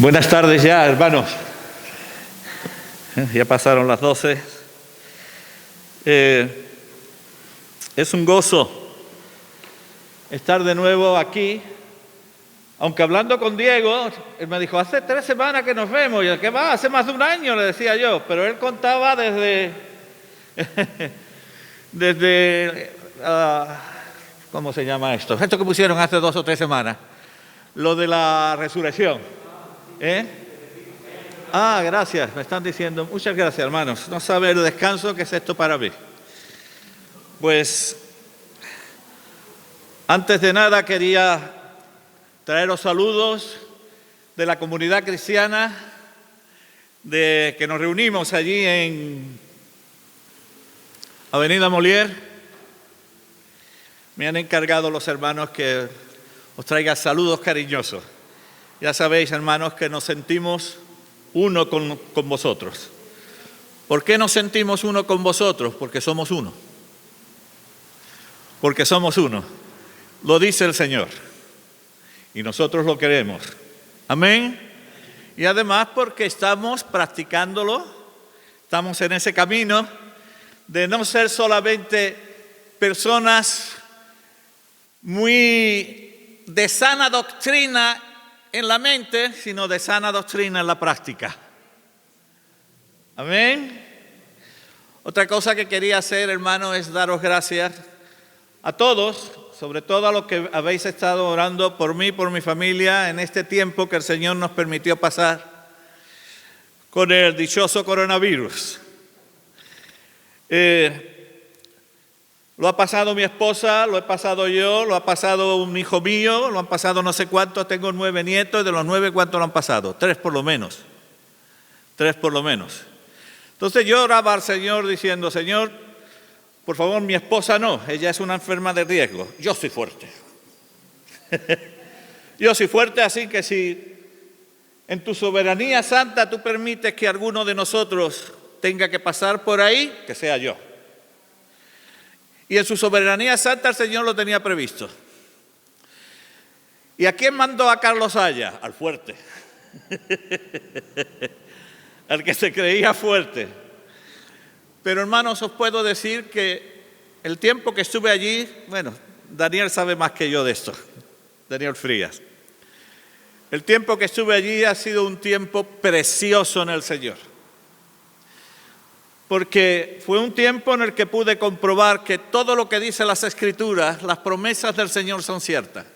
Buenas tardes ya, hermanos. Ya pasaron las 12. Es un gozo estar de nuevo aquí. Aunque hablando con Diego, él me dijo, hace 3 semanas que nos vemos. Y el que va, hace más de un año, le decía yo. Pero él contaba desde ¿cómo se llama esto? Esto que pusieron hace 2 o 3 semanas. Lo de la resurrección. Gracias, me están diciendo. Muchas gracias, hermanos. No sabe el descanso que es esto para mí. Pues, antes de nada quería traeros saludos de la comunidad cristiana de que nos reunimos allí en Avenida Molière. Me han encargado los hermanos que os traiga saludos cariñosos. Ya sabéis, hermanos, que nos sentimos uno con vosotros. ¿Por qué nos sentimos uno con vosotros? Porque somos uno. Porque somos uno. Lo dice el Señor. Y nosotros lo queremos. Amén. Y además porque estamos practicándolo. Estamos en ese camino de no ser solamente personas muy de sana doctrina en la mente, sino de sana doctrina en la práctica. Amén. Otra cosa que quería hacer, hermano, es daros gracias a todos, sobre todo a los que habéis estado orando por mí, por mi familia, en este tiempo que el Señor nos permitió pasar con el dichoso coronavirus. Lo ha pasado mi esposa, lo he pasado yo, lo ha pasado un hijo mío, lo han pasado no sé cuántos, tengo 9 nietos, y de los 9, ¿cuántos lo han pasado? 3 por lo menos. 3 por lo menos. Entonces yo oraba al Señor diciendo, Señor, por favor, mi esposa no, ella es una enferma de riesgo, yo soy fuerte. Yo soy fuerte, así que si en tu soberanía santa tú permites que alguno de nosotros tenga que pasar por ahí, que sea yo. Y en su soberanía santa el Señor lo tenía previsto. ¿Y a quién mandó a Carlos Haya? Al fuerte. Al que se creía fuerte. Pero hermanos, os puedo decir que el tiempo que estuve allí, bueno, Daniel sabe más que yo de esto, Daniel Frías. El tiempo que estuve allí ha sido un tiempo precioso en el Señor. Porque fue un tiempo en el que pude comprobar que todo lo que dicen las Escrituras, las promesas del Señor son ciertas.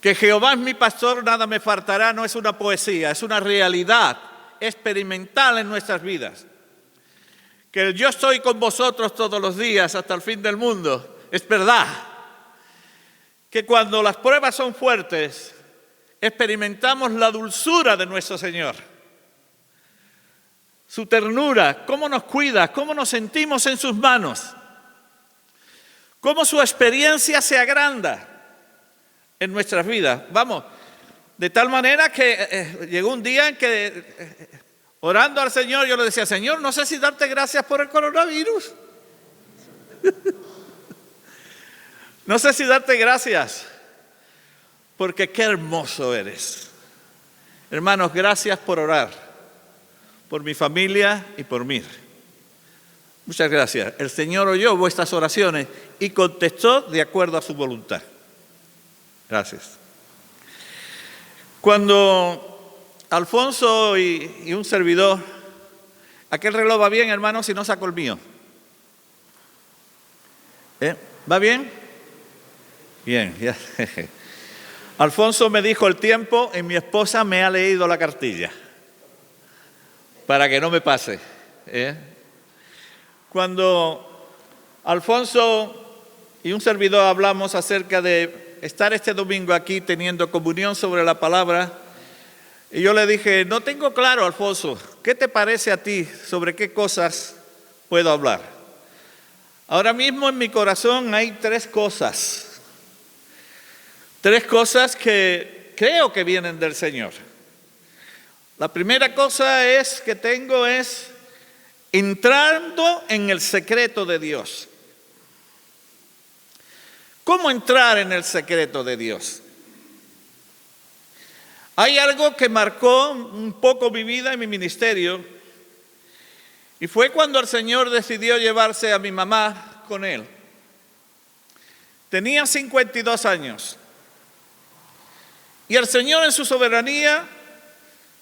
Que Jehová es mi pastor, nada me faltará, no es una poesía, es una realidad experimental en nuestras vidas. Que el yo estoy con vosotros todos los días hasta el fin del mundo, es verdad. Que cuando las pruebas son fuertes, experimentamos la dulzura de nuestro Señor. Su ternura, cómo nos cuida, cómo nos sentimos en sus manos, cómo su experiencia se agranda en nuestras vidas. Vamos, de tal manera que llegó un día en que, orando al Señor, yo le decía, Señor, no sé si darte gracias por el coronavirus. No sé si darte gracias, porque qué hermoso eres. Hermanos, gracias por orar. Por mi familia y por mí. Muchas gracias. El Señor oyó vuestras oraciones y contestó de acuerdo a su voluntad. Gracias. Cuando Alfonso y un servidor, aquel reloj va bien, hermano, si no saco el mío. ¿Va bien? Bien, ya. Alfonso me dijo el tiempo y mi esposa me ha leído la cartilla. Para que no me pase. Cuando Alfonso y un servidor hablamos acerca de estar este domingo aquí teniendo comunión sobre la palabra, y yo le dije, no tengo claro, Alfonso, ¿qué te parece a ti? ¿Sobre qué cosas puedo hablar? Ahora mismo en mi corazón hay 3 cosas. 3 cosas que creo que vienen del Señor. La primera cosa que tengo es entrando en el secreto de Dios. ¿Cómo entrar en el secreto de Dios? Hay algo que marcó un poco mi vida y mi ministerio, y fue cuando el Señor decidió llevarse a mi mamá con Él. Tenía 52 años, y el Señor en su soberanía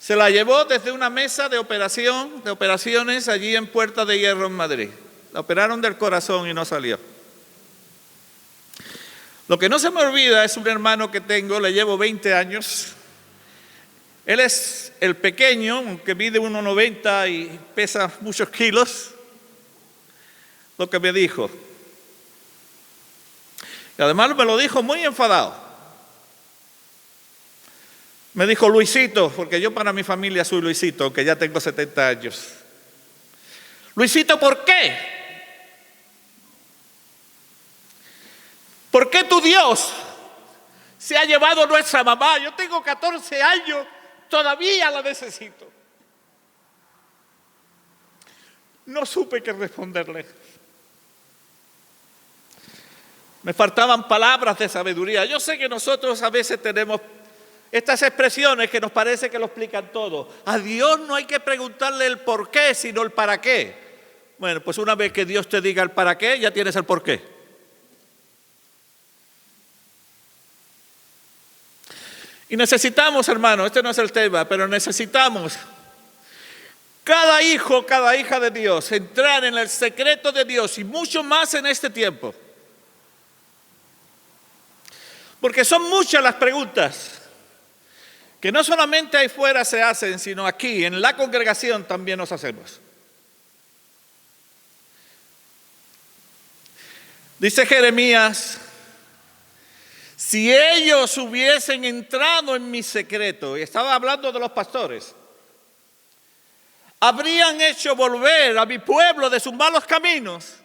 se la llevó desde una mesa de operaciones allí en Puerta de Hierro en Madrid. La operaron del corazón y no salió. Lo que no se me olvida es un hermano que tengo, le llevo 20 años. Él es el pequeño, que mide 1,90 y pesa muchos kilos. Lo que me dijo. Y además me lo dijo muy enfadado. Me dijo Luisito, porque yo para mi familia soy Luisito, aunque ya tengo 70 años. Luisito, ¿por qué? ¿Por qué tu Dios se ha llevado a nuestra mamá? Yo tengo 14 años, todavía la necesito. No supe qué responderle. Me faltaban palabras de sabiduría. Yo sé que nosotros a veces tenemos estas expresiones que nos parece que lo explican todo. A Dios no hay que preguntarle el por qué, sino el para qué. Bueno, pues una vez que Dios te diga el para qué, ya tienes el por qué. Y necesitamos, hermano, este no es el tema, pero necesitamos cada hijo, cada hija de Dios, entrar en el secreto de Dios y mucho más en este tiempo. Porque son muchas las preguntas que no solamente ahí fuera se hacen, sino aquí, en la congregación también nos hacemos. Dice Jeremías, si ellos hubiesen entrado en mi secreto, y estaba hablando de los pastores, habrían hecho volver a mi pueblo de sus malos caminos.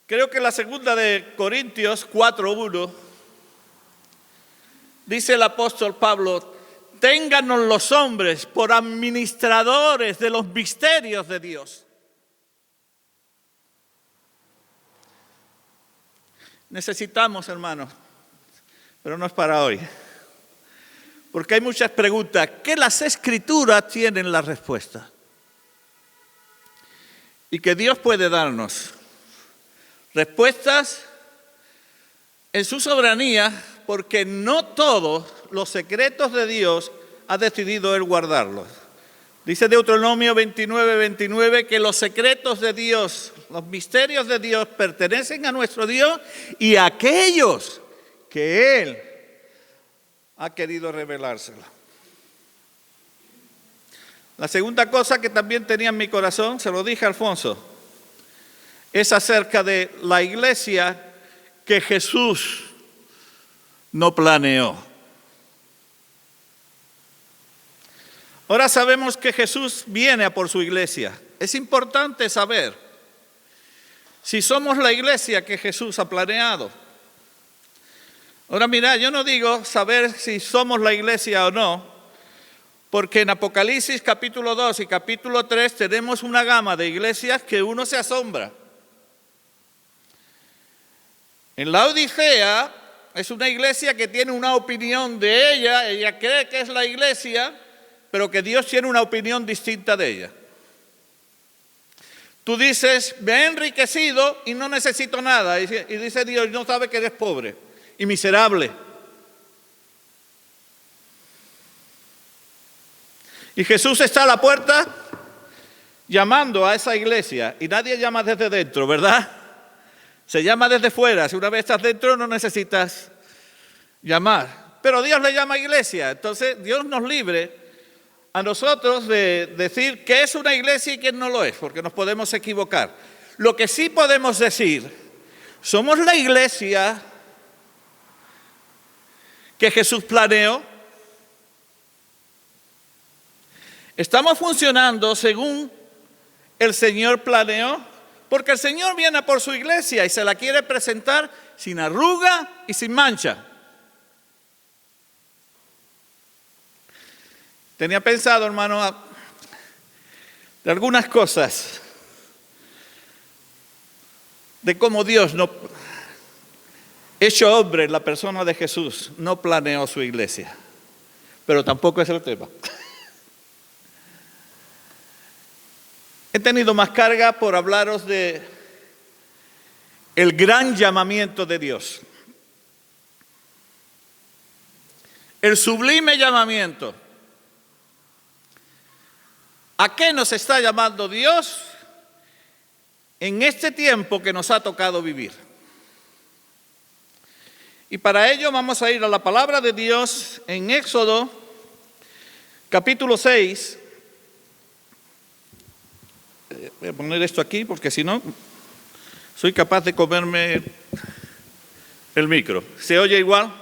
Creo que la segunda de Corintios 4:1 dice el apóstol Pablo, téngannos los hombres por administradores de los misterios de Dios. Necesitamos, hermanos, pero no es para hoy, porque hay muchas preguntas que las Escrituras tienen la respuesta y que Dios puede darnos respuestas en su soberanía, porque no todos los secretos de Dios ha decidido Él guardarlos. Dice Deuteronomio 29:29 que los secretos de Dios, los misterios de Dios pertenecen a nuestro Dios y a aquellos que Él ha querido revelárselo. La segunda cosa que también tenía en mi corazón, se lo dije a Alfonso, es acerca de la iglesia que Jesús no planeó. Ahora sabemos que Jesús viene a por su iglesia. Es importante saber si somos la iglesia que Jesús ha planeado. Ahora mira, yo no digo saber si somos la iglesia o no, porque en Apocalipsis capítulo 2 y capítulo 3 tenemos una gama de iglesias que uno se asombra. En la Odisea es una iglesia que tiene una opinión de ella cree que es la iglesia, pero que Dios tiene una opinión distinta de ella. Tú dices, me he enriquecido y no necesito nada. Y dice Dios, no sabe que eres pobre y miserable. Y Jesús está a la puerta llamando a esa iglesia. Y nadie llama desde dentro, ¿verdad? Se llama desde fuera. Si una vez estás dentro no necesitas llamar. Pero Dios le llama iglesia. Entonces Dios nos libre a nosotros de decir qué es una iglesia y qué no lo es, porque nos podemos equivocar. Lo que sí podemos decir, somos la iglesia que Jesús planeó. Estamos funcionando según el Señor planeó. Porque el Señor viene por su iglesia y se la quiere presentar sin arruga y sin mancha. Tenía pensado, hermano, de algunas cosas, de cómo Dios no hecho hombre en la persona de Jesús, no planeó su iglesia. Pero tampoco es el tema. He tenido más carga por hablaros de el gran llamamiento de Dios. El sublime llamamiento. ¿A qué nos está llamando Dios en este tiempo que nos ha tocado vivir? Y para ello vamos a ir a la palabra de Dios en Éxodo, capítulo 6. Voy a poner esto aquí porque si no, soy capaz de comerme el micro. ¿Se oye igual?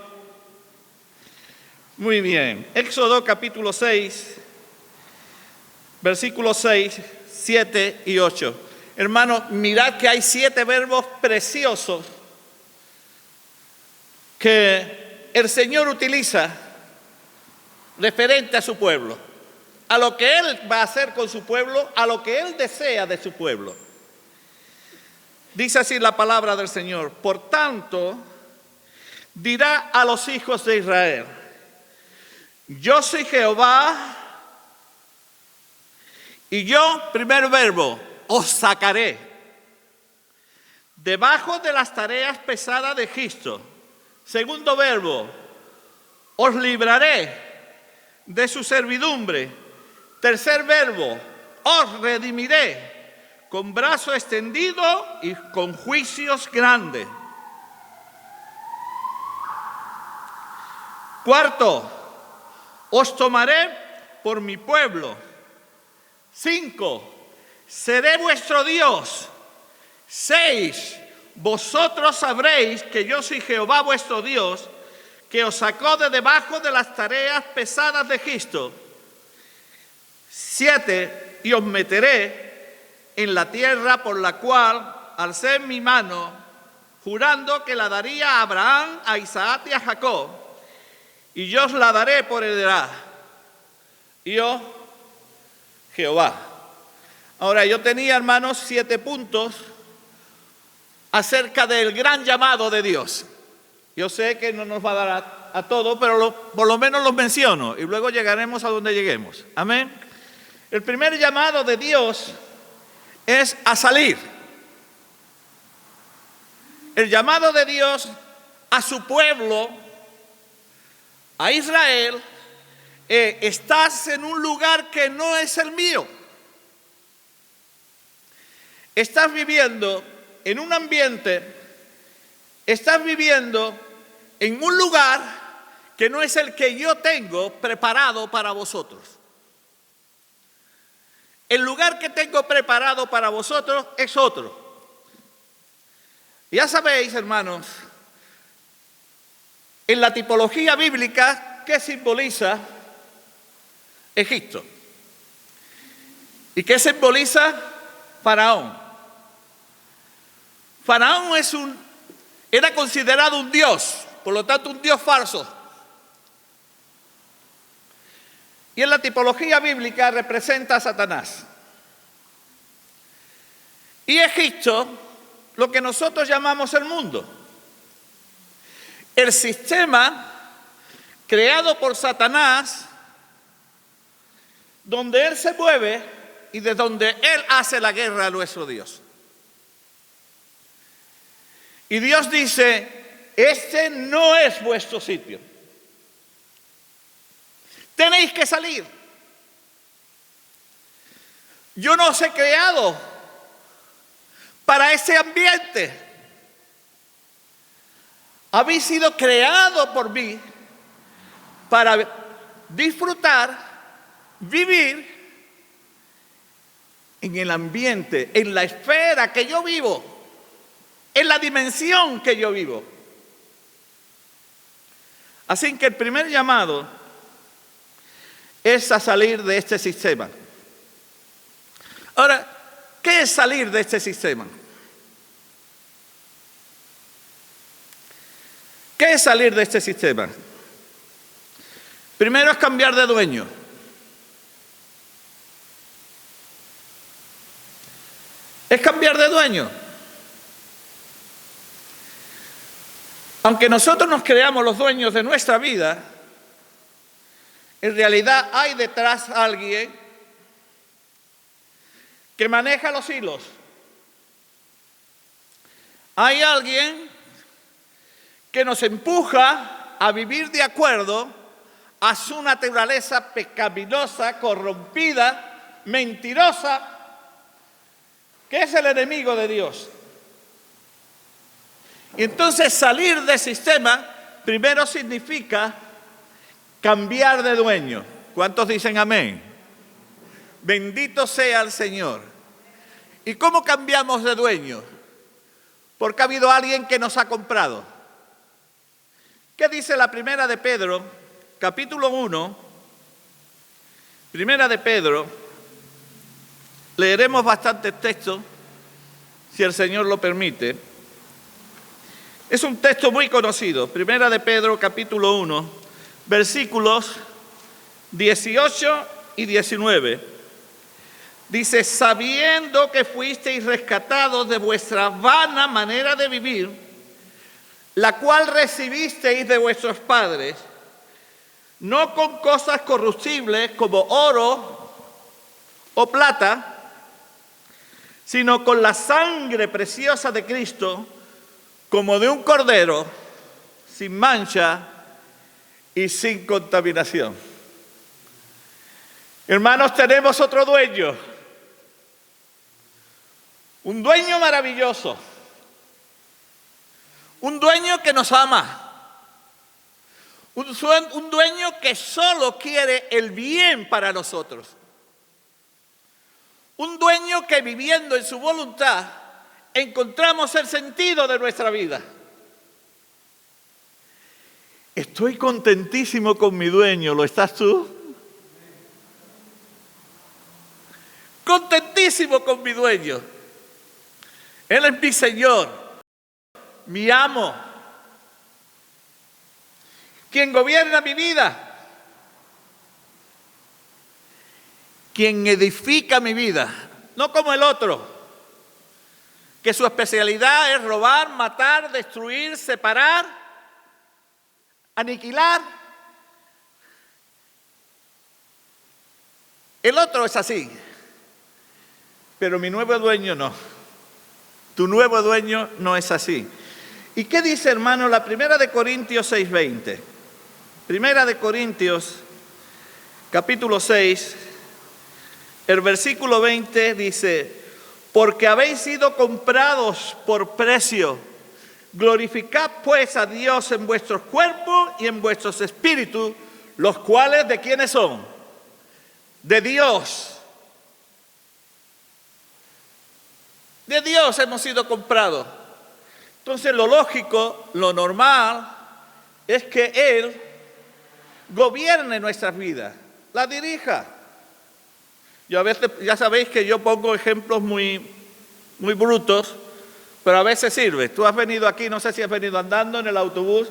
Muy bien. Éxodo, capítulo 6, versículos 6, 7 y 8. Hermano, mirad que hay 7 verbos preciosos que el Señor utiliza referente a su pueblo, a lo que Él va a hacer con su pueblo, a lo que Él desea de su pueblo. Dice así la palabra del Señor: por tanto, dirá a los hijos de Israel: yo soy Jehová, y yo, primer verbo, os sacaré debajo de las tareas pesadas de Egipto. Segundo verbo, os libraré de su servidumbre. Tercer verbo, os redimiré con brazo extendido y con juicios grandes. Cuarto, os tomaré por mi pueblo. 5, seré vuestro Dios. 6, vosotros sabréis que yo soy Jehová vuestro Dios, que os sacó de debajo de las tareas pesadas de Egipto. 7, y os meteré en la tierra por la cual alcé mi mano, jurando que la daría a Abraham, a Isaac y a Jacob, y yo os la daré por heredad. Yo, Jehová. Ahora, yo tenía, hermanos, 7 puntos acerca del gran llamado de Dios. Yo sé que no nos va a dar a todo, pero por lo menos los menciono y luego llegaremos a donde lleguemos. Amén. El primer llamado de Dios es a salir. El llamado de Dios a su pueblo, a Israel: estás en un lugar que no es el mío. Estás viviendo en un ambiente, estás viviendo en un lugar que no es el que yo tengo preparado para vosotros. El lugar que tengo preparado para vosotros es otro. Ya sabéis, hermanos, en la tipología bíblica, ¿qué simboliza Egipto? ¿Y qué simboliza Faraón? Faraón era considerado un dios, por lo tanto un dios falso. Y en la tipología bíblica representa a Satanás. Y Egipto, lo que nosotros llamamos el mundo. El sistema creado por Satanás, donde él se mueve y de donde él hace la guerra a nuestro Dios. Y Dios dice: este no es vuestro sitio. Tenéis que salir. Yo no os he creado para ese ambiente. Habéis sido creados por mí para disfrutar, vivir en el ambiente, en la esfera que yo vivo, en la dimensión que yo vivo. Así que el primer llamado es a salir de este sistema. Ahora, ¿qué es salir de este sistema? ¿Qué es salir de este sistema? Primero es cambiar de dueño. Es cambiar de dueño. Aunque nosotros nos creamos los dueños de nuestra vida, en realidad hay detrás alguien que maneja los hilos. Hay alguien que nos empuja a vivir de acuerdo a su naturaleza pecaminosa, corrompida, mentirosa, que es el enemigo de Dios. Y entonces salir del sistema primero significa cambiar de dueño. ¿Cuántos dicen amén? Bendito sea el Señor. ¿Y cómo cambiamos de dueño? Porque ha habido alguien que nos ha comprado. ¿Qué dice la primera de Pedro, capítulo 1? Primera de Pedro, leeremos bastantes textos, si el Señor lo permite. Es un texto muy conocido, Primera de Pedro, capítulo 1, versículos 18 y 19. Dice, sabiendo que fuisteis rescatados de vuestra vana manera de vivir, la cual recibisteis de vuestros padres, no con cosas corruptibles como oro o plata, sino con la sangre preciosa de Cristo, como de un cordero, sin mancha y sin contaminación. Hermanos, tenemos otro dueño, un dueño maravilloso, un dueño que nos ama, un dueño que solo quiere el bien para nosotros, un dueño que viviendo en su voluntad encontramos el sentido de nuestra vida. Estoy contentísimo con mi dueño, ¿lo estás tú? Contentísimo con mi dueño. Él es mi Señor, mi amo, quien gobierna mi vida, quien edifica mi vida, no como el otro, que su especialidad es robar, matar, destruir, separar, aniquilar. El otro es así, pero mi nuevo dueño no. Tu nuevo dueño no es así. ¿Y qué dice, hermano, la Primera de Corintios 6:20? Primera de Corintios, capítulo 6, el versículo 20 dice, porque habéis sido comprados por precio. Glorificad pues a Dios en vuestros cuerpos y en vuestros espíritus, los cuales ¿de quiénes son? De Dios. De Dios hemos sido comprados. Entonces lo lógico, lo normal, es que Él gobierne nuestras vidas, la dirija. Yo a veces, ya sabéis que yo pongo ejemplos muy brutos, pero a veces sirve. Tú has venido aquí, no sé si has venido andando en el autobús,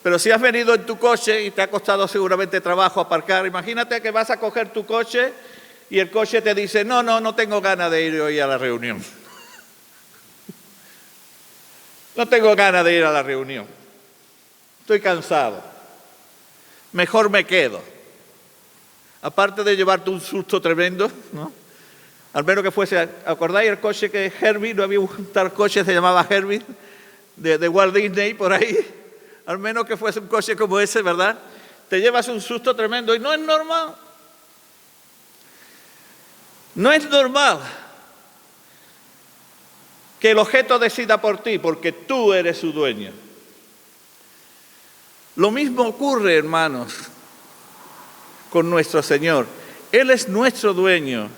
pero si has venido en tu coche y te ha costado seguramente trabajo aparcar, imagínate que vas a coger tu coche y el coche te dice, no tengo ganas de ir hoy a la reunión. No tengo ganas de ir a la reunión. Estoy cansado. Mejor me quedo. Aparte de llevarte un susto tremendo, ¿no? Al menos que fuese, ¿acordáis el coche que Herbie, no había un tal coche, se llamaba Herbie, de Walt Disney, por ahí? Al menos que fuese un coche como ese, ¿verdad? Te llevas un susto tremendo y no es normal. No es normal que el objeto decida por ti, porque tú eres su dueño. Lo mismo ocurre, hermanos, con nuestro Señor. Él es nuestro dueño.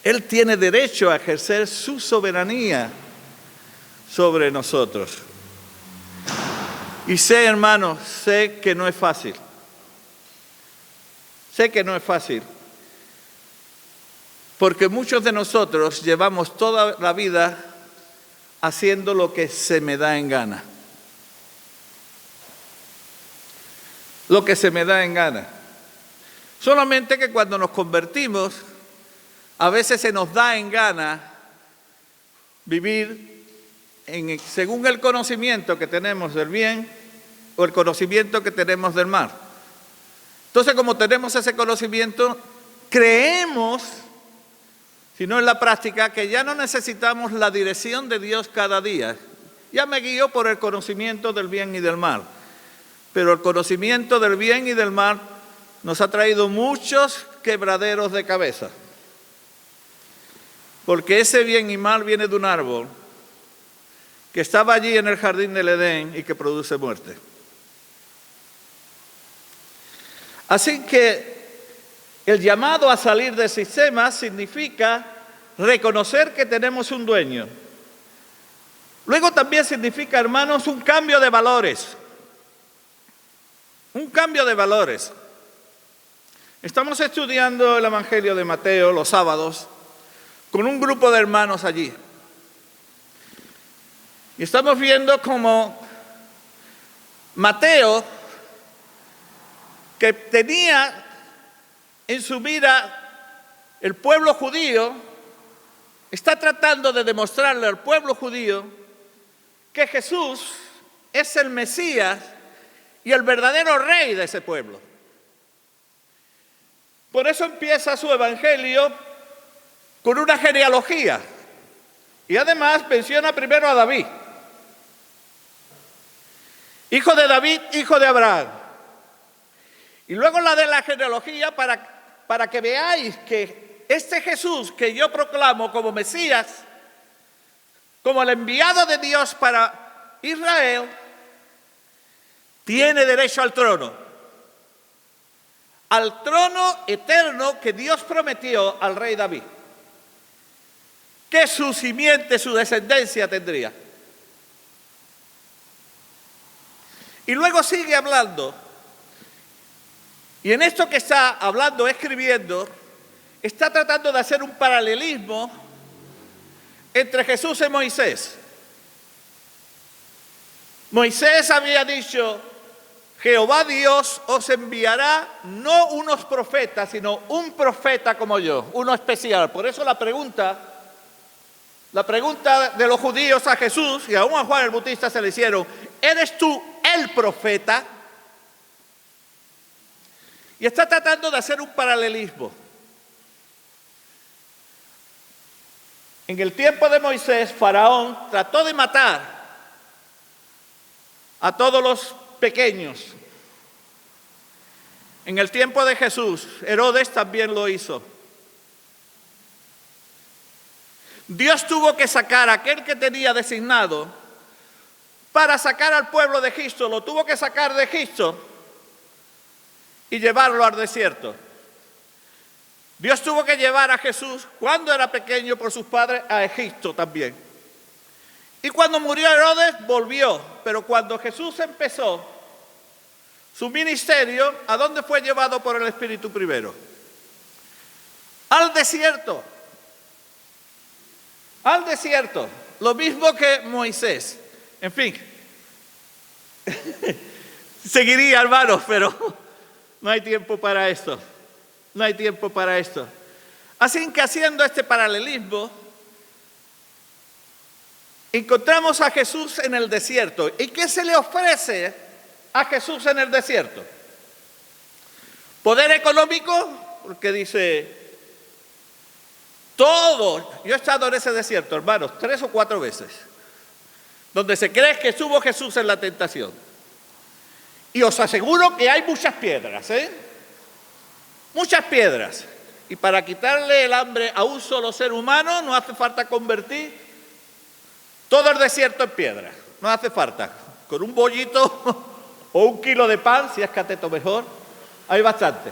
Él tiene derecho a ejercer su soberanía sobre nosotros. Y sé, hermanos, sé que no es fácil. Sé que no es fácil. Porque muchos de nosotros llevamos toda la vida haciendo lo que se me da en gana. Lo que se me da en gana. Solamente que cuando nos convertimos, a veces se nos da en gana vivir según el conocimiento que tenemos del bien o el conocimiento que tenemos del mal. Entonces, como tenemos ese conocimiento, creemos, si no en la práctica, que ya no necesitamos la dirección de Dios cada día. Ya me guío por el conocimiento del bien y del mal. Pero el conocimiento del bien y del mal nos ha traído muchos quebraderos de cabeza. Porque ese bien y mal viene de un árbol que estaba allí en el jardín del Edén y que produce muerte. Así que el llamado a salir del sistema significa reconocer que tenemos un dueño. Luego también significa, hermanos, un cambio de valores. Un cambio de valores. Estamos estudiando el Evangelio de Mateo los sábados con un grupo de hermanos allí. Y estamos viendo cómo Mateo, que tenía en su vida el pueblo judío, está tratando de demostrarle al pueblo judío que Jesús es el Mesías y el verdadero rey de ese pueblo. Por eso empieza su evangelio con una genealogía. Y además menciona primero a David. Hijo de David, hijo de Abraham. Y luego la de la genealogía para que veáis que este Jesús que yo proclamo como Mesías, como el enviado de Dios para Israel, tiene derecho al trono eterno que Dios prometió al rey David, que su simiente, su descendencia tendría. Y luego sigue hablando, y en esto que está hablando, escribiendo, está tratando de hacer un paralelismo entre Jesús y Moisés. Moisés había dicho: Jehová Dios os enviará no unos profetas, sino un profeta como yo, uno especial. Por eso la pregunta de los judíos a Jesús y aún a Juan el Bautista se le hicieron: ¿eres tú el profeta? Y está tratando de hacer un paralelismo. En el tiempo de Moisés, Faraón trató de matar a todos los pequeños. En el tiempo de Jesús, Herodes también lo hizo. Dios tuvo que sacar a aquel que tenía designado para sacar al pueblo de Egipto. Lo tuvo que sacar de Egipto y llevarlo al desierto. Dios tuvo que llevar a Jesús, cuando era pequeño, por sus padres, a Egipto también. Y cuando murió Herodes, volvió. Pero cuando Jesús empezó su ministerio, ¿a dónde fue llevado por el Espíritu primero? Al desierto. Al desierto. Lo mismo que Moisés. En fin. Seguiría, hermanos, pero no hay tiempo para esto. No hay tiempo para esto. Así que haciendo este paralelismo, encontramos a Jesús en el desierto. ¿Y qué se le ofrece a Jesús en el desierto? Poder económico, porque dice, todo. Yo he estado en ese desierto, hermanos, 3 o 4 veces, donde se cree que estuvo Jesús en la tentación. Y os aseguro que hay muchas piedras, muchas piedras. Y para quitarle el hambre a un solo ser humano no hace falta convertir todo el desierto en piedra. No hace falta. Con un bollito o 1 kilo de pan, si es cateto mejor, hay bastante.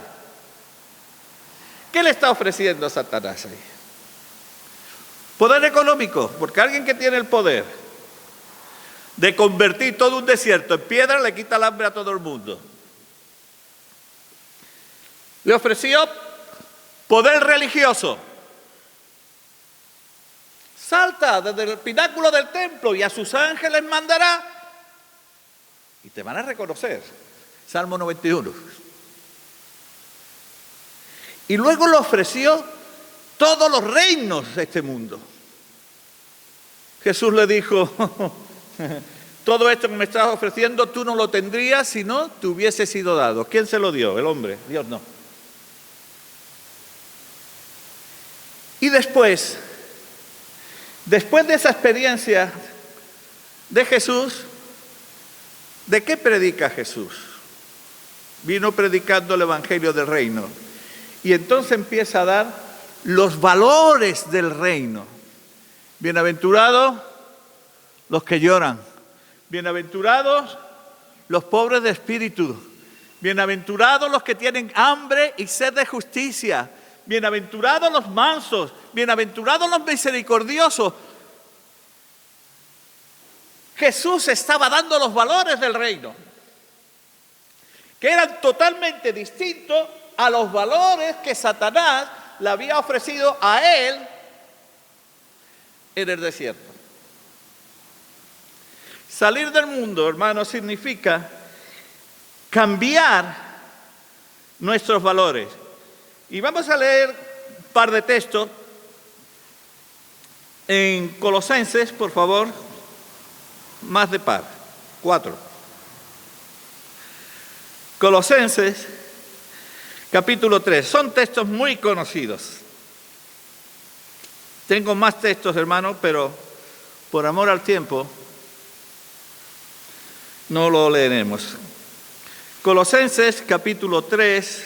¿Qué le está ofreciendo Satanás ahí? Poder económico, porque alguien que tiene el poder de convertir todo un desierto en piedra le quita el hambre a todo el mundo. Le ofreció poder religioso. Salta desde el pináculo del templo y a sus ángeles mandará y te van a reconocer. Salmo 91. Y luego le ofreció todos los reinos de este mundo. Jesús le dijo, todo esto que me estás ofreciendo tú no lo tendrías si no te hubiese sido dado. ¿Quién se lo dio? El hombre. Dios no. Y después de esa experiencia de Jesús, ¿de qué predica Jesús? Vino predicando el Evangelio del Reino. Y entonces empieza a dar los valores del reino. Bienaventurados los que lloran. Bienaventurados los pobres de espíritu. Bienaventurados los que tienen hambre y sed de justicia. Bienaventurados los mansos. Bienaventurados los misericordiosos. Jesús estaba dando los valores del reino, que eran totalmente distintos a los valores que Satanás le había ofrecido a él en el desierto. Salir del mundo, hermanos, significa cambiar nuestros valores. Y vamos a leer un par de textos en Colosenses, por favor, más de par, 4. Colosenses, capítulo 3. Son textos muy conocidos. Tengo más textos, hermanos, pero por amor al tiempo no lo leeremos. Colosenses, capítulo 3,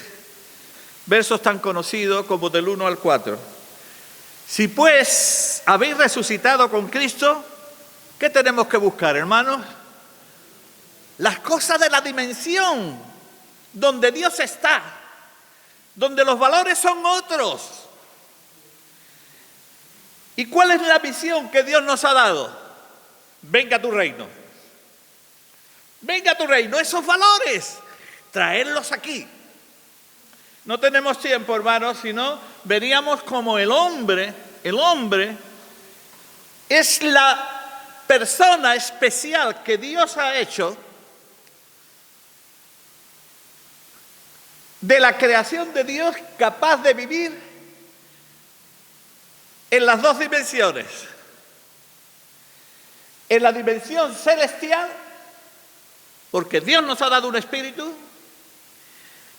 versos tan conocidos como del 1 al 4. Si pues habéis resucitado con Cristo, ¿qué tenemos que buscar, hermanos? Las cosas de la dimensión donde Dios está, donde los valores son otros. ¿Y cuál es la visión que Dios nos ha dado? Venga tu reino. Venga tu reino. Esos valores, traerlos aquí. No tenemos tiempo, hermanos, sino veríamos como el hombre es la persona especial que Dios ha hecho de la creación de Dios, capaz de vivir en las dos dimensiones. En la dimensión celestial, porque Dios nos ha dado un espíritu,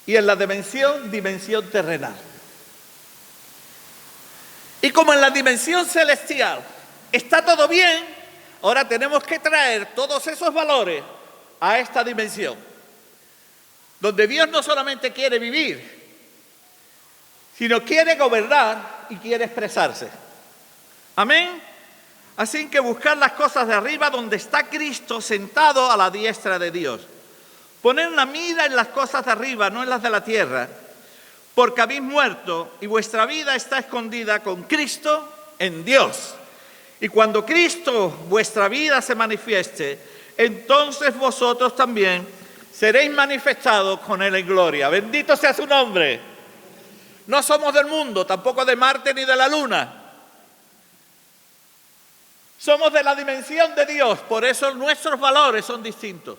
y en la dimensión terrenal. Y como en la dimensión celestial está todo bien, ahora tenemos que traer todos esos valores a esta dimensión, donde Dios no solamente quiere vivir, sino quiere gobernar y quiere expresarse. Amén. Así que buscar las cosas de arriba donde está Cristo sentado a la diestra de Dios. Poner la mira en las cosas de arriba, no en las de la tierra, porque habéis muerto y vuestra vida está escondida con Cristo en Dios. Y cuando Cristo, vuestra vida, se manifieste, entonces vosotros también seréis manifestados con Él en gloria. Bendito sea su nombre. No somos del mundo, tampoco de Marte ni de la Luna. Somos de la dimensión de Dios, por eso nuestros valores son distintos.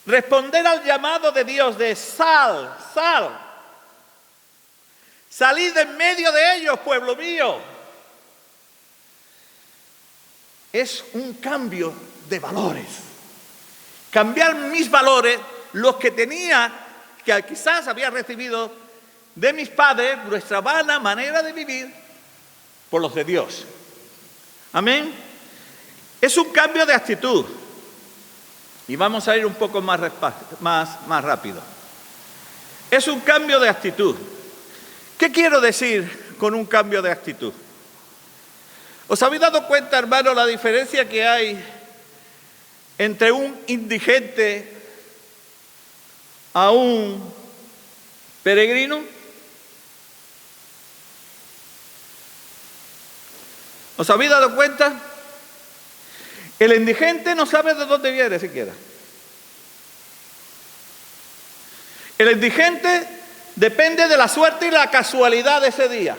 Responder al llamado de Dios de sal. Salid de en medio de ellos, pueblo mío. Es un cambio de valores. Cambiar mis valores, los que tenía, que quizás había recibido de mis padres, nuestra vana manera de vivir, por los de Dios. Amén. Es un cambio de actitud. Y vamos a ir un poco más rápido. Es un cambio de actitud. ¿Qué quiero decir con un cambio de actitud? ¿Os habéis dado cuenta, hermano, la diferencia que hay entre un indigente a un peregrino? ¿Os habéis dado cuenta? El indigente no sabe de dónde viene siquiera. El indigente depende de la suerte y la casualidad de ese día.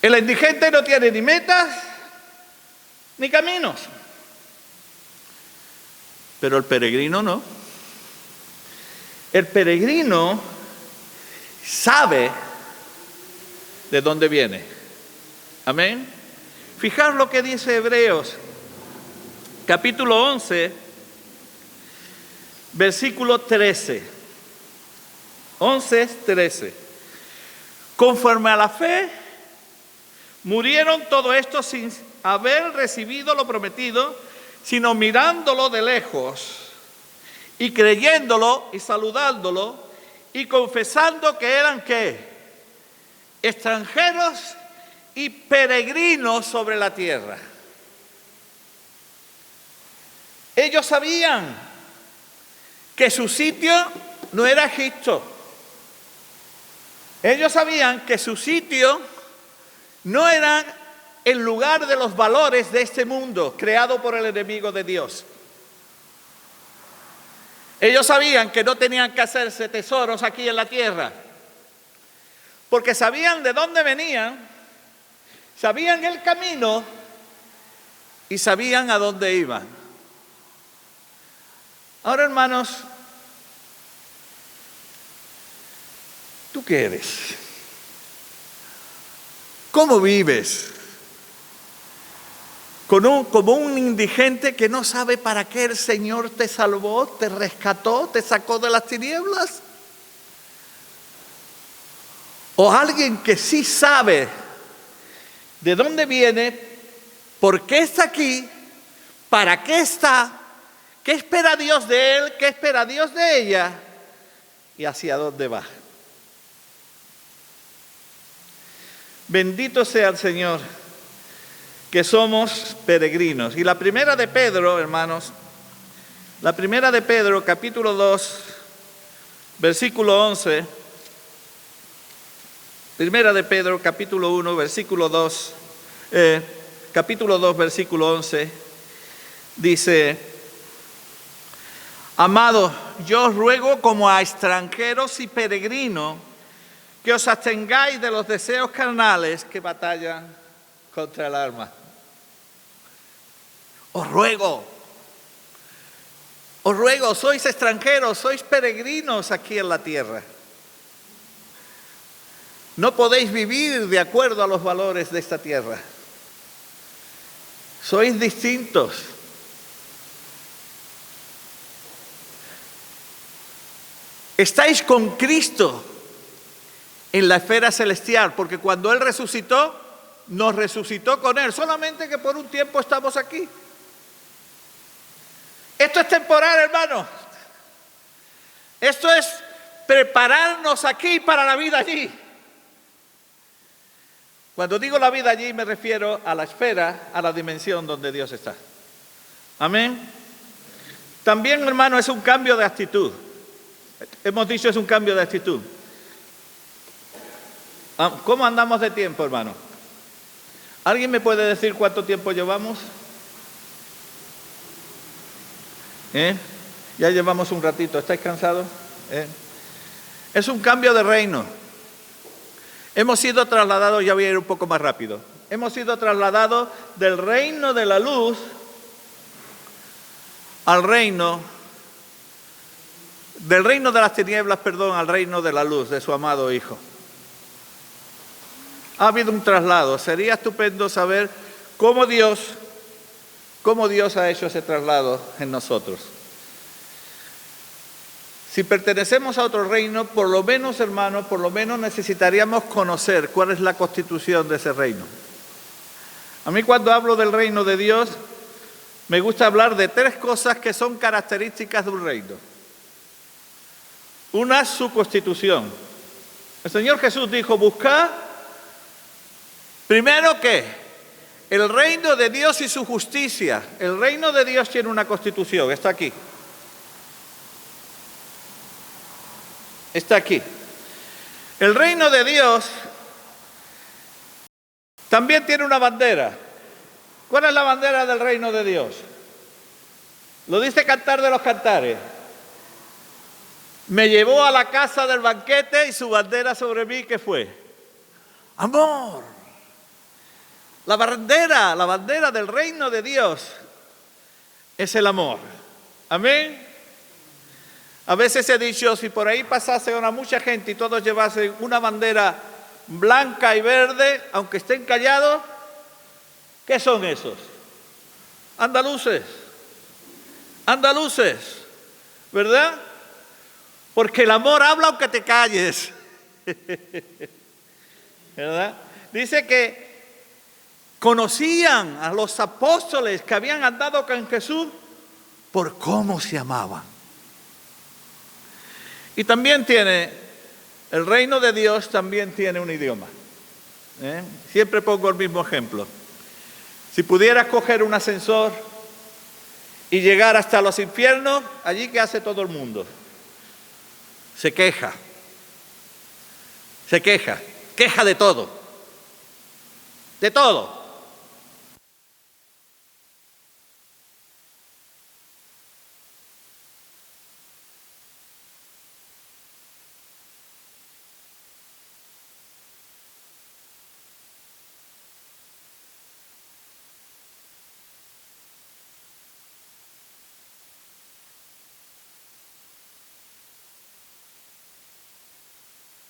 El indigente no tiene ni metas ni caminos. Pero el peregrino no. El peregrino sabe de dónde viene. Amén. Fijaos lo que dice Hebreos, capítulo 11, versículo 13. 11:13. Conforme a la fe, murieron todo esto sin haber recibido lo prometido, sino mirándolo de lejos y creyéndolo y saludándolo y confesando que eran ¿qué? Extranjeros y peregrinos sobre la tierra. Ellos sabían que su sitio no era Egipto. Ellos sabían que su sitio no era el lugar de los valores de este mundo creado por el enemigo de Dios. Ellos sabían que no tenían que hacerse tesoros aquí en la tierra, porque sabían de dónde venían, sabían el camino y sabían a dónde iban. Ahora, hermanos, ¿tú qué eres? ¿Cómo vives? Como un indigente que no sabe para qué el Señor te salvó, te rescató, te sacó de las tinieblas. O alguien que sí sabe de dónde viene, por qué está aquí, para qué está, qué espera Dios de él, qué espera Dios de ella y hacia dónde va. Bendito sea el Señor, que somos peregrinos. Y la primera de Pedro, hermanos, la primera de Pedro, capítulo 2, versículo 11. Primera de Pedro, capítulo 1, versículo 2, capítulo 2, versículo 11, dice: Amados, yo os ruego como a extranjeros y peregrinos que os abstengáis de los deseos carnales que batallan contra el alma. Os ruego, sois extranjeros, sois peregrinos aquí en la tierra. No podéis vivir de acuerdo a los valores de esta tierra. Sois distintos. Estáis con Cristo en la esfera celestial, porque cuando Él resucitó, nos resucitó con Él, solamente que por un tiempo estamos aquí. Esto es temporal, hermano. Esto es prepararnos aquí para la vida allí. Cuando digo la vida allí me refiero a la esfera, a la dimensión donde Dios está. Amén. También, hermano, es un cambio de actitud. Hemos dicho es un cambio de actitud. ¿Cómo andamos de tiempo, hermano? ¿Alguien me puede decir cuánto tiempo llevamos? Ya llevamos un ratito. ¿Estáis cansados? Es un cambio de reino. Hemos sido trasladados, ya voy a ir un poco más rápido. Hemos sido trasladados del reino de la luz al reino, del reino de las tinieblas, perdón, al reino de la luz de su amado Hijo. Ha habido un traslado. Sería estupendo saber cómo Dios ha hecho ese traslado en nosotros. Si pertenecemos a otro reino, por lo menos, hermanos, por lo menos necesitaríamos conocer cuál es la constitución de ese reino. A mí, cuando hablo del reino de Dios, me gusta hablar de tres cosas que son características de un reino. Una es su constitución. El Señor Jesús dijo: buscad primero ¿qué? El reino de Dios y su justicia. El reino de Dios tiene una constitución, está aquí. Está aquí. El reino de Dios también tiene una bandera. ¿Cuál es la bandera del reino de Dios? Lo dice Cantar de los Cantares. Me llevó a la casa del banquete y su bandera sobre mí, ¿qué fue? Amor. La bandera del reino de Dios es el amor. Amén. A veces he dicho, si por ahí pasase ahora mucha gente y todos llevasen una bandera blanca y verde, aunque estén callados, ¿qué son esos? Andaluces, ¿verdad? Porque el amor habla aunque te calles, ¿verdad? Dice que conocían a los apóstoles que habían andado con Jesús por cómo se amaban. Y también el reino de Dios también tiene un idioma. Siempre pongo el mismo ejemplo. Si pudieras coger un ascensor y llegar hasta los infiernos, allí ¿qué hace todo el mundo? Se queja de todo, de todo.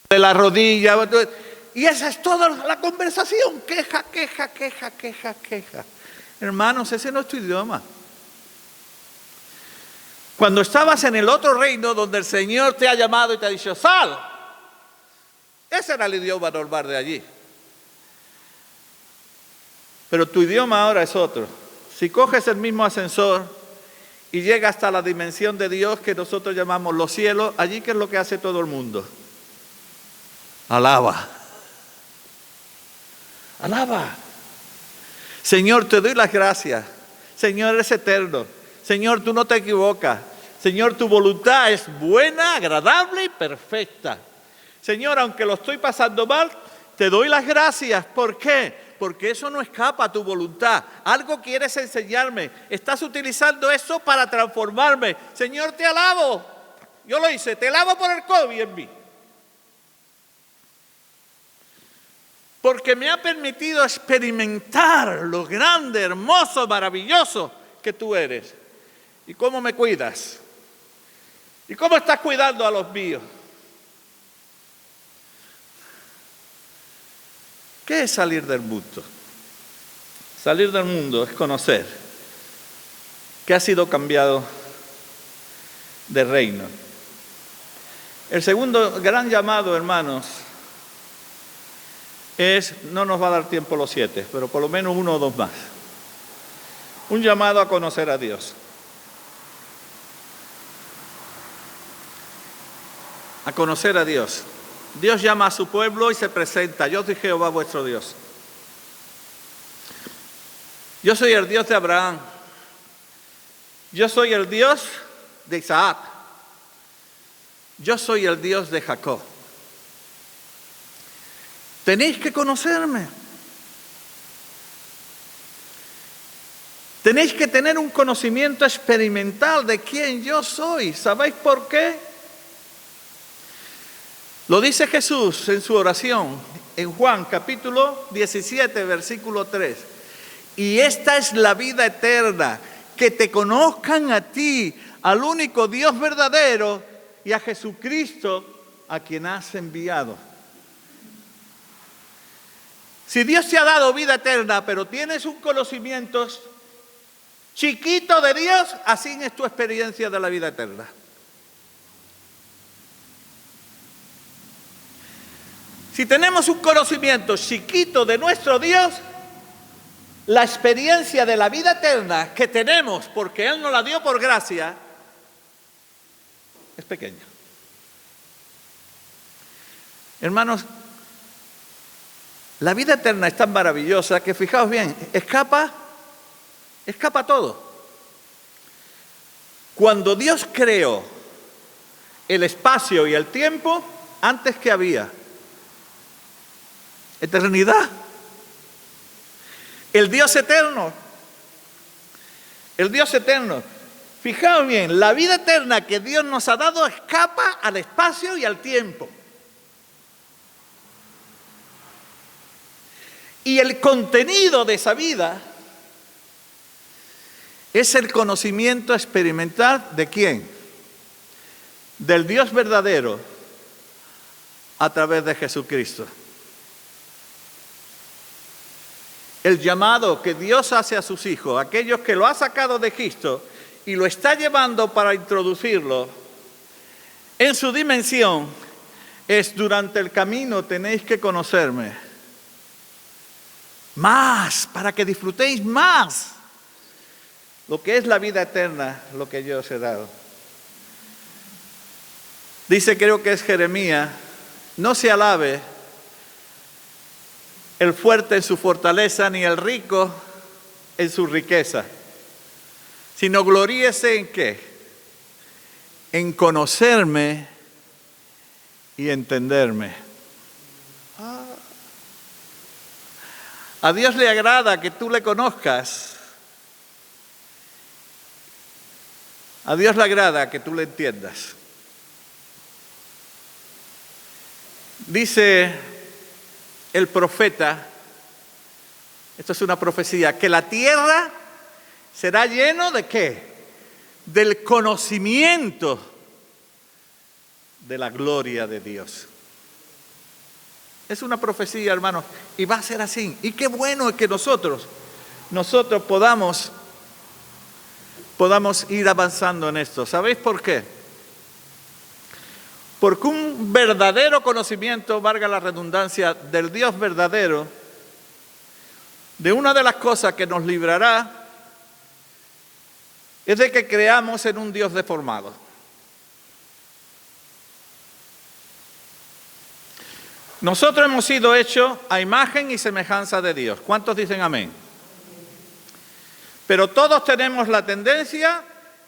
De la rodilla, y esa es toda la conversación, queja. Hermanos, ese no es tu idioma. Cuando estabas en el otro reino donde el Señor te ha llamado y te ha dicho, sal, ese era el idioma normal de allí. Pero tu idioma ahora es otro. Si coges el mismo ascensor y llegas hasta la dimensión de Dios que nosotros llamamos los cielos, allí ¿qué es lo que hace todo el mundo? Alaba. Señor, te doy las gracias. Señor, eres eterno. Señor, tú no te equivocas. Señor, tu voluntad es buena, agradable y perfecta. Señor, aunque lo estoy pasando mal, te doy las gracias. ¿Por qué? Porque eso no escapa a tu voluntad. Algo quieres enseñarme. Estás utilizando eso para transformarme. Señor, te alabo. Yo lo hice. Te alabo por el COVID en mí. Porque me ha permitido experimentar lo grande, hermoso, maravilloso que tú eres. ¿Y cómo me cuidas? ¿Y cómo estás cuidando a los míos? ¿Qué es salir del mundo? Salir del mundo es conocer que ha sido cambiado de reino. El segundo gran llamado, hermanos, no nos va a dar tiempo los 7, pero por lo menos 1 o 2 más. Un llamado a conocer a Dios. A conocer a Dios. Dios llama a su pueblo y se presenta. Yo soy Jehová vuestro Dios. Yo soy el Dios de Abraham. Yo soy el Dios de Isaac. Yo soy el Dios de Jacob. Tenéis que conocerme. Tenéis que tener un conocimiento experimental de quién yo soy. ¿Sabéis por qué? Lo dice Jesús en su oración, en Juan capítulo 17, versículo 3. Y esta es la vida eterna, que te conozcan a ti, al único Dios verdadero, y a Jesucristo, a quien has enviado. Si Dios te ha dado vida eterna, pero tienes un conocimiento chiquito de Dios, así es tu experiencia de la vida eterna. Si tenemos un conocimiento chiquito de nuestro Dios, la experiencia de la vida eterna que tenemos, porque Él nos la dio por gracia, es pequeña. Hermanos, la vida eterna es tan maravillosa que, fijaos bien, escapa todo. Cuando Dios creó el espacio y el tiempo, antes que había eternidad. El Dios eterno. Fijaos bien, la vida eterna que Dios nos ha dado escapa al espacio y al tiempo. Y el contenido de esa vida es el conocimiento experimental ¿de quién? Del Dios verdadero a través de Jesucristo. el llamado que Dios hace a sus hijos, aquellos que lo ha sacado de Egipto y lo está llevando para introducirlo en su dimensión, es: durante el camino tenéis que conocerme más, para que disfrutéis más lo que es la vida eterna, lo que yo os he dado. Dice, creo que es Jeremías: no se alabe el fuerte en su fortaleza, ni el rico en su riqueza, sino gloríese ¿en qué? En conocerme y entenderme. A Dios le agrada que tú le conozcas. A Dios le agrada que tú le entiendas. Dice el profeta, esto es una profecía, que la tierra será lleno ¿de qué? Del conocimiento de la gloria de Dios. Es una profecía, hermanos, y va a ser así. Y qué bueno es que nosotros podamos ir avanzando en esto. ¿Sabéis por qué? Porque un verdadero conocimiento, valga la redundancia, del Dios verdadero, de una de las cosas que nos librará es de que creamos en un Dios deformado. Nosotros hemos sido hechos a imagen y semejanza de Dios. ¿Cuántos dicen amén? Pero todos tenemos la tendencia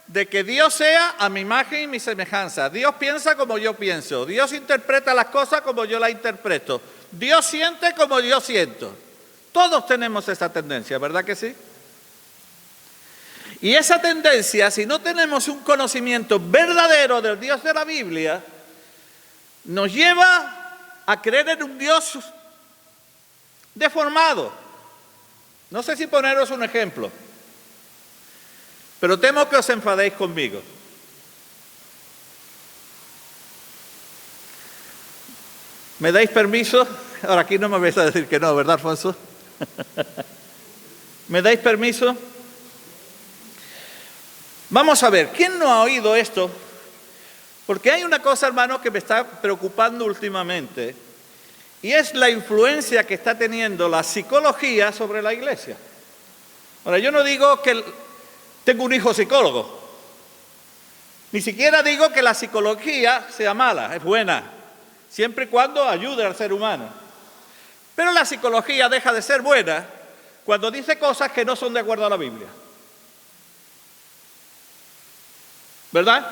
de que Dios sea a mi imagen y mi semejanza. Dios piensa como yo pienso. Dios interpreta las cosas como yo las interpreto. Dios siente como yo siento. Todos tenemos esa tendencia, ¿verdad que sí? Y esa tendencia, si no tenemos un conocimiento verdadero del Dios de la Biblia, nos lleva a creer en un Dios deformado. No sé si poneros un ejemplo, pero temo que os enfadéis conmigo. ¿Me dais permiso? Ahora aquí no me vais a decir que no, ¿verdad, Alfonso? ¿Me dais permiso? Vamos a ver, ¿quién no ha oído esto? Porque hay una cosa, hermano, que me está preocupando últimamente, y es la influencia que está teniendo la psicología sobre la iglesia. Ahora, yo no digo que tengo un hijo psicólogo, ni siquiera digo que la psicología sea mala, es buena, siempre y cuando ayude al ser humano. Pero la psicología deja de ser buena cuando dice cosas que no son de acuerdo a la Biblia. ¿Verdad?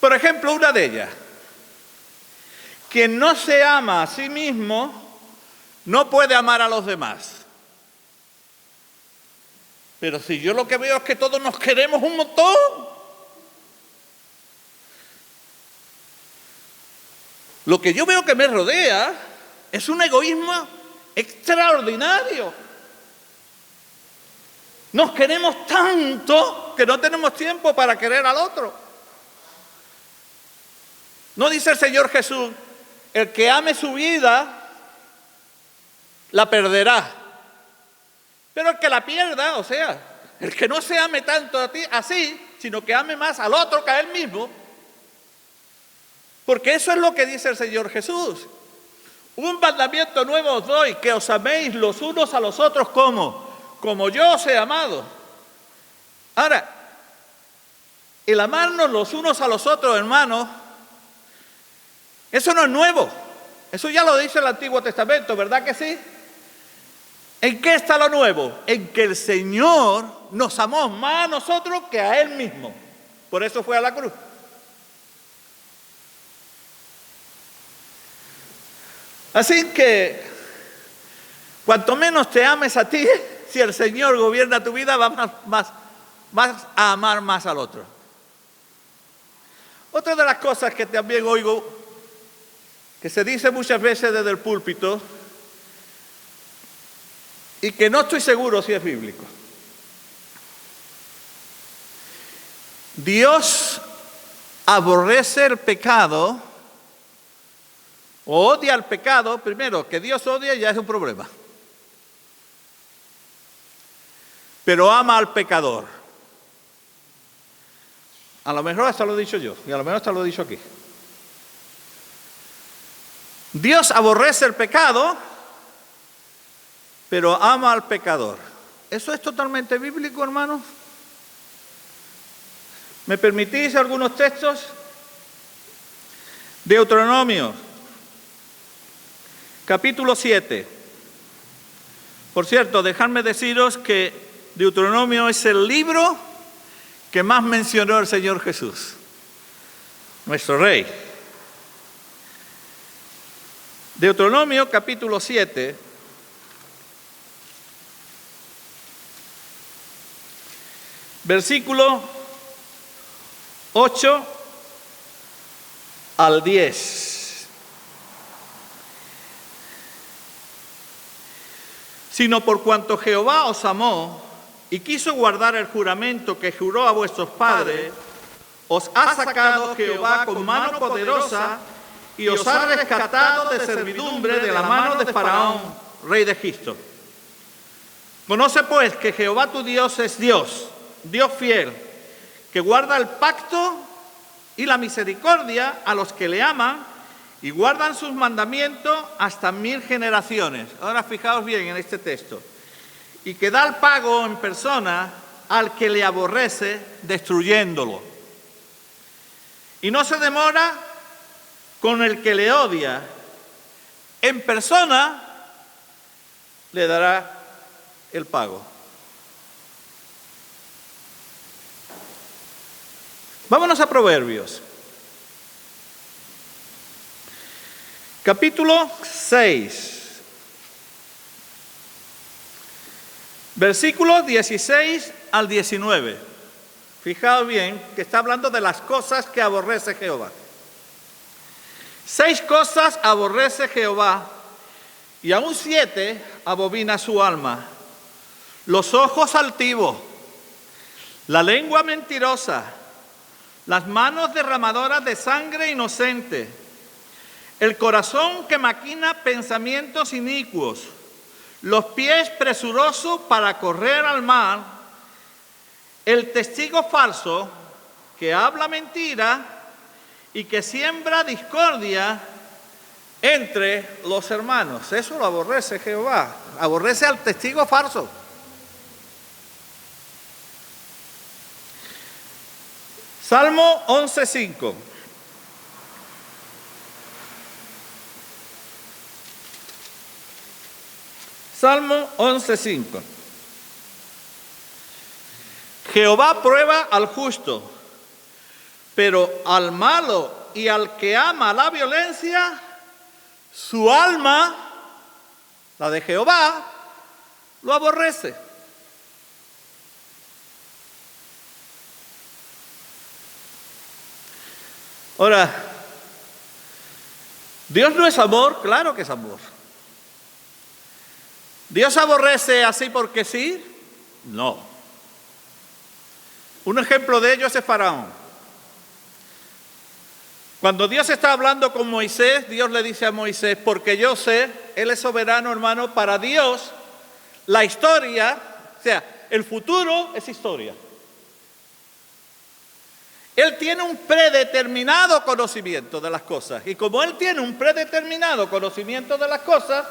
Por ejemplo, una de ellas: quien no se ama a sí mismo no puede amar a los demás. Pero si yo lo que veo es que todos nos queremos un montón. Lo que yo veo que me rodea es un egoísmo extraordinario. Nos queremos tanto que no tenemos tiempo para querer al otro. ¿No dice el Señor Jesús: el que ame su vida, la perderá? Pero el que la pierda, o sea, el que no se ame tanto a ti, así, sino que ame más al otro que a él mismo. Porque eso es lo que dice el Señor Jesús. Un mandamiento nuevo os doy, que os améis los unos a los otros como yo os he amado. Ahora, el amarnos los unos a los otros, hermanos, eso no es nuevo. Eso ya lo dice el Antiguo Testamento, ¿verdad que sí? ¿En qué está lo nuevo? En que el Señor nos amó más a nosotros que a Él mismo. Por eso fue a la cruz. Así que, cuanto menos te ames a ti, si el Señor gobierna tu vida, vas a amar más al otro. Otra de las cosas que también oigo, que se dice muchas veces desde el púlpito, y que no estoy seguro si es bíblico. Dios aborrece el pecado, o odia el pecado. Primero, que Dios odia ya es un problema. pero ama al pecador. A lo mejor hasta lo he dicho yo, y a lo mejor hasta lo he dicho aquí. Dios aborrece el pecado, pero ama al pecador. ¿Eso es totalmente bíblico, hermanos? ¿Me permitís algunos textos? Deuteronomio, capítulo 7. Por cierto, dejadme deciros que Deuteronomio es el libro que más mencionó el Señor Jesús, nuestro Rey. Deuteronomio, capítulo 7. Versículo 8 al 10. Sino por cuanto Jehová os amó y quiso guardar el juramento que juró a vuestros padres, os ha sacado Jehová con mano poderosa y os ha rescatado de servidumbre de la mano de Faraón, rey de Egipto. Conoce pues que Jehová tu Dios es Dios, Dios fiel, que guarda el pacto y la misericordia a los que le aman y guardan sus mandamientos hasta 1000 generaciones. Ahora fijaos bien en este texto. Y que da el pago en persona al que le aborrece, destruyéndolo. Y no se demora con el que le odia. En persona le dará el pago. Vámonos a Proverbios. Capítulo 6. Versículos 16 al 19. Fijaos bien que está hablando de las cosas que aborrece Jehová. 6 cosas aborrece Jehová y aún 7 abomina su alma. Los ojos altivos, la lengua mentirosa, las manos derramadoras de sangre inocente, el corazón que maquina pensamientos inicuos, los pies presurosos para correr al mal, el testigo falso que habla mentira y que siembra discordia entre los hermanos. Eso lo aborrece Jehová, aborrece al testigo falso. Salmo 11:5. Salmo 11:5. Jehová prueba al justo, pero al malo y al que ama la violencia, su alma, la de Jehová, lo aborrece. Ahora, ¿Dios no es amor? Claro que es amor. ¿Dios aborrece así porque sí? No. Un ejemplo de ello es Faraón. Cuando Dios está hablando con Moisés, Dios le dice a Moisés, porque yo sé, Él es soberano, hermano, para Dios, la historia, o sea, el futuro es historia. Él tiene un predeterminado conocimiento de las cosas. Y como Él tiene un predeterminado conocimiento de las cosas,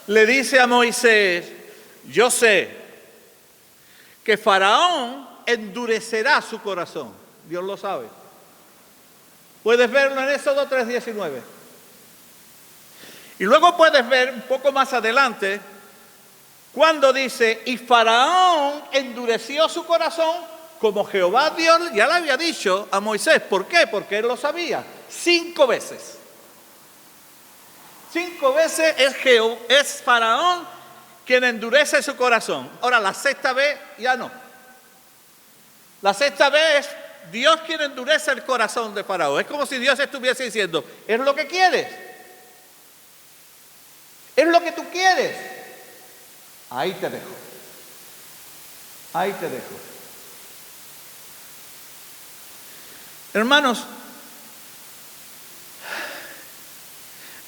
le dice a Moisés, yo sé que Faraón endurecerá su corazón. Dios lo sabe. Puedes verlo en Éxodo 3:19. Y luego puedes ver un poco más adelante cuando dice, y Faraón endureció su corazón como Jehová Dios ya le había dicho a Moisés. ¿Por qué? Porque él lo sabía. 5 veces. 5 veces es Faraón quien endurece su corazón. Ahora, la 6ª vez ya no. La 6ª vez es Dios quien endurece el corazón de Faraón. Es como si Dios estuviese diciendo, ¿es lo que quieres? ¿Es lo que tú quieres? Ahí te dejo. Ahí te dejo. Hermanos,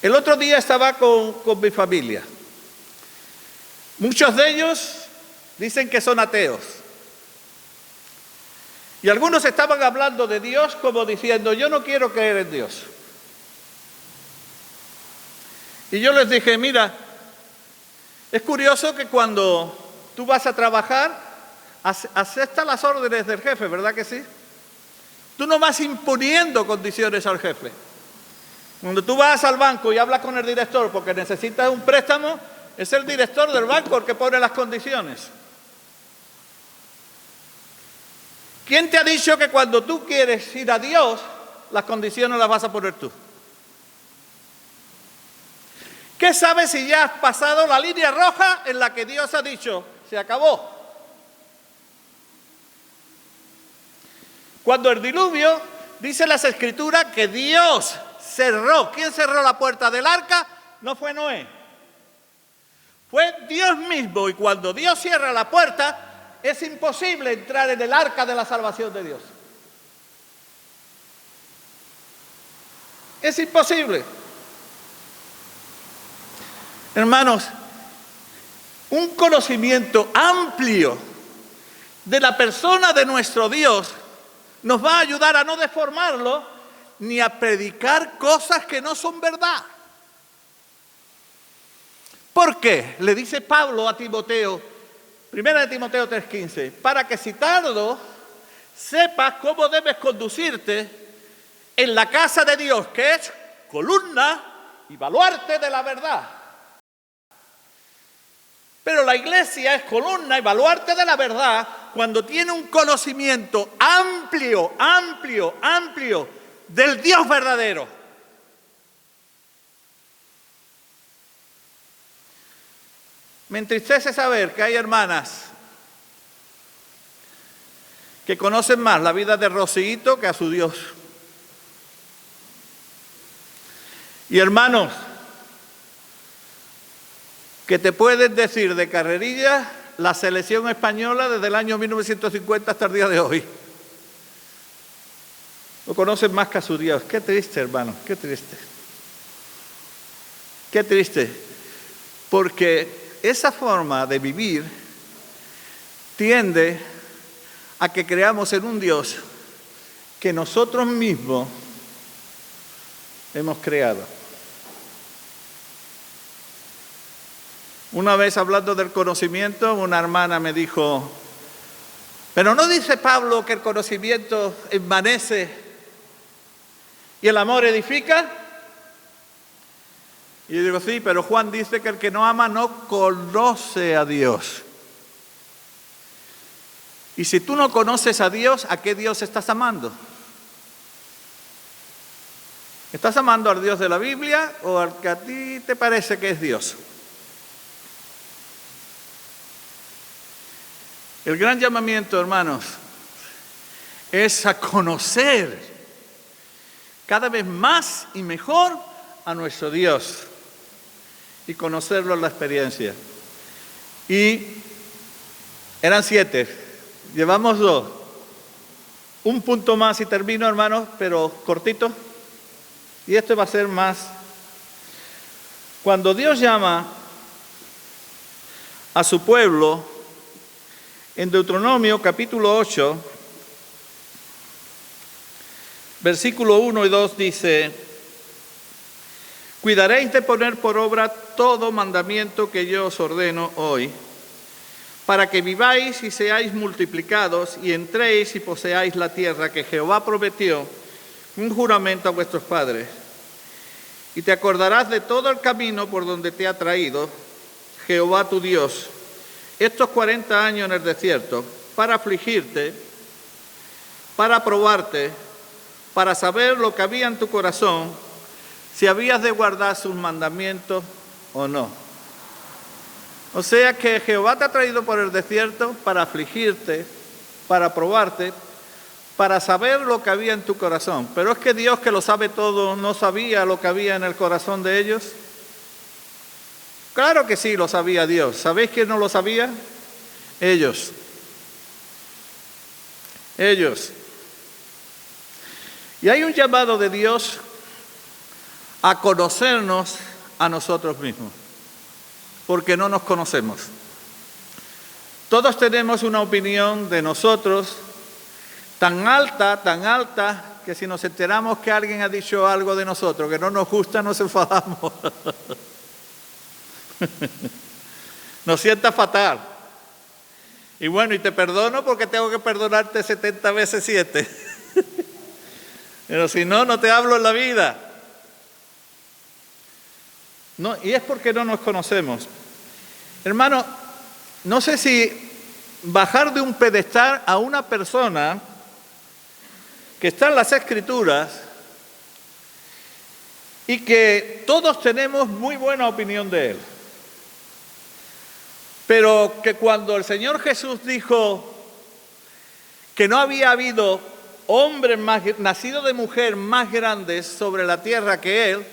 el otro día estaba con mi familia. Muchos de ellos Dicen que son ateos. Y algunos estaban hablando de Dios como diciendo, yo no quiero creer en Dios. Y yo les dije, mira, es curioso que cuando tú vas a trabajar, aceptas las órdenes del jefe, ¿verdad que sí? Tú no vas imponiendo condiciones al jefe. Cuando tú vas al banco y hablas con el director porque necesitas un préstamo, es el director del banco el que pone las condiciones. ¿Quién te ha dicho que cuando tú quieres ir a Dios, las condiciones las vas a poner tú? ¿Qué sabes si ya has pasado la línea roja en la que Dios ha dicho, se acabó? Cuando el diluvio, dice las Escrituras que Dios cerró. ¿Quién cerró la puerta del arca? No fue Noé. Fue Dios mismo. Y cuando Dios cierra la puerta, es imposible entrar en el arca de la salvación de Dios. Es imposible. Hermanos, un conocimiento amplio de la persona de nuestro Dios nos va a ayudar a no deformarlo ni a predicar cosas que no son verdad. ¿Por qué? Le dice Pablo a Timoteo, 1 Timoteo 3:15, para que si tardo sepas cómo debes conducirte en la casa de Dios, que es columna y baluarte de la verdad. Pero la iglesia es columna y baluarte de la verdad cuando tiene un conocimiento amplio del Dios verdadero. Me entristece saber que hay hermanas que conocen más la vida de Rosito que a su Dios. Y hermanos que te pueden decir de carrerilla la selección española desde el año 1950 hasta el día de hoy. Lo conocen más que a su Dios. Qué triste, hermano, qué triste. Qué triste. Porque esa forma de vivir tiende a que creamos en un Dios que nosotros mismos hemos creado. Una vez hablando del conocimiento, una hermana me dijo, pero ¿no dice Pablo que el conocimiento envanece y el amor edifica? Y yo digo, sí, pero Juan dice que el que no ama no conoce a Dios. Y si tú no conoces a Dios, ¿a qué Dios estás amando? ¿Estás amando al Dios de la Biblia o al que a ti te parece que es Dios? El gran llamamiento, hermanos, es a conocer cada vez más y mejor a nuestro Dios y conocerlo en la experiencia. Y eran 7, llevamos 2. Un punto más y termino, hermanos, pero cortito. Y esto va a ser más. Cuando Dios llama a su pueblo, en Deuteronomio capítulo 8, versículo 1 y 2 dice, cuidaréis de poner por obra todo mandamiento que yo os ordeno hoy, para que viváis y seáis multiplicados y entréis y poseáis la tierra que Jehová prometió un juramento a vuestros padres. Y te acordarás de todo el camino por donde te ha traído Jehová tu Dios estos 40 años en el desierto, para afligirte, para probarte, para saber lo que había en tu corazón, si habías de guardar sus mandamientos o no. O sea que Jehová te ha traído por el desierto para afligirte, para probarte, para saber lo que había en tu corazón. Pero es que Dios, que lo sabe todo, no sabía lo que había en el corazón de ellos. Claro que sí lo sabía Dios. ¿Sabéis quién no lo sabía? Ellos. Ellos. Y hay un llamado de Dios a conocernos a nosotros mismos, porque no nos conocemos. Todos tenemos una opinión de nosotros tan alta, que si nos enteramos que alguien ha dicho algo de nosotros que no nos gusta, nos enfadamos. Nos sienta fatal. Y bueno, y te perdono porque tengo que perdonarte 70 veces 7. Pero si no, no te hablo en la vida. No, y es porque no nos conocemos. Hermano, no sé si bajar de un pedestal a una persona que está en las Escrituras y que todos tenemos muy buena opinión de él. Pero que cuando el Señor Jesús dijo que no había habido hombre nacido de mujer más grandes sobre la tierra que él,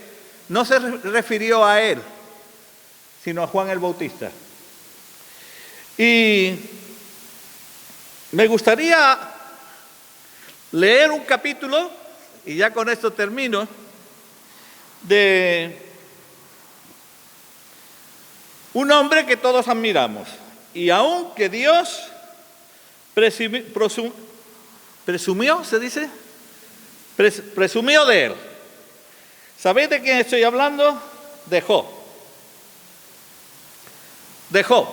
no se refirió a él, sino a Juan el Bautista. Y me gustaría leer un capítulo, y ya con esto termino, de un hombre que todos admiramos. Y aunque Dios presumió, ¿se dice? Presumió de él. ¿Sabéis de quién estoy hablando? De Job. De Job.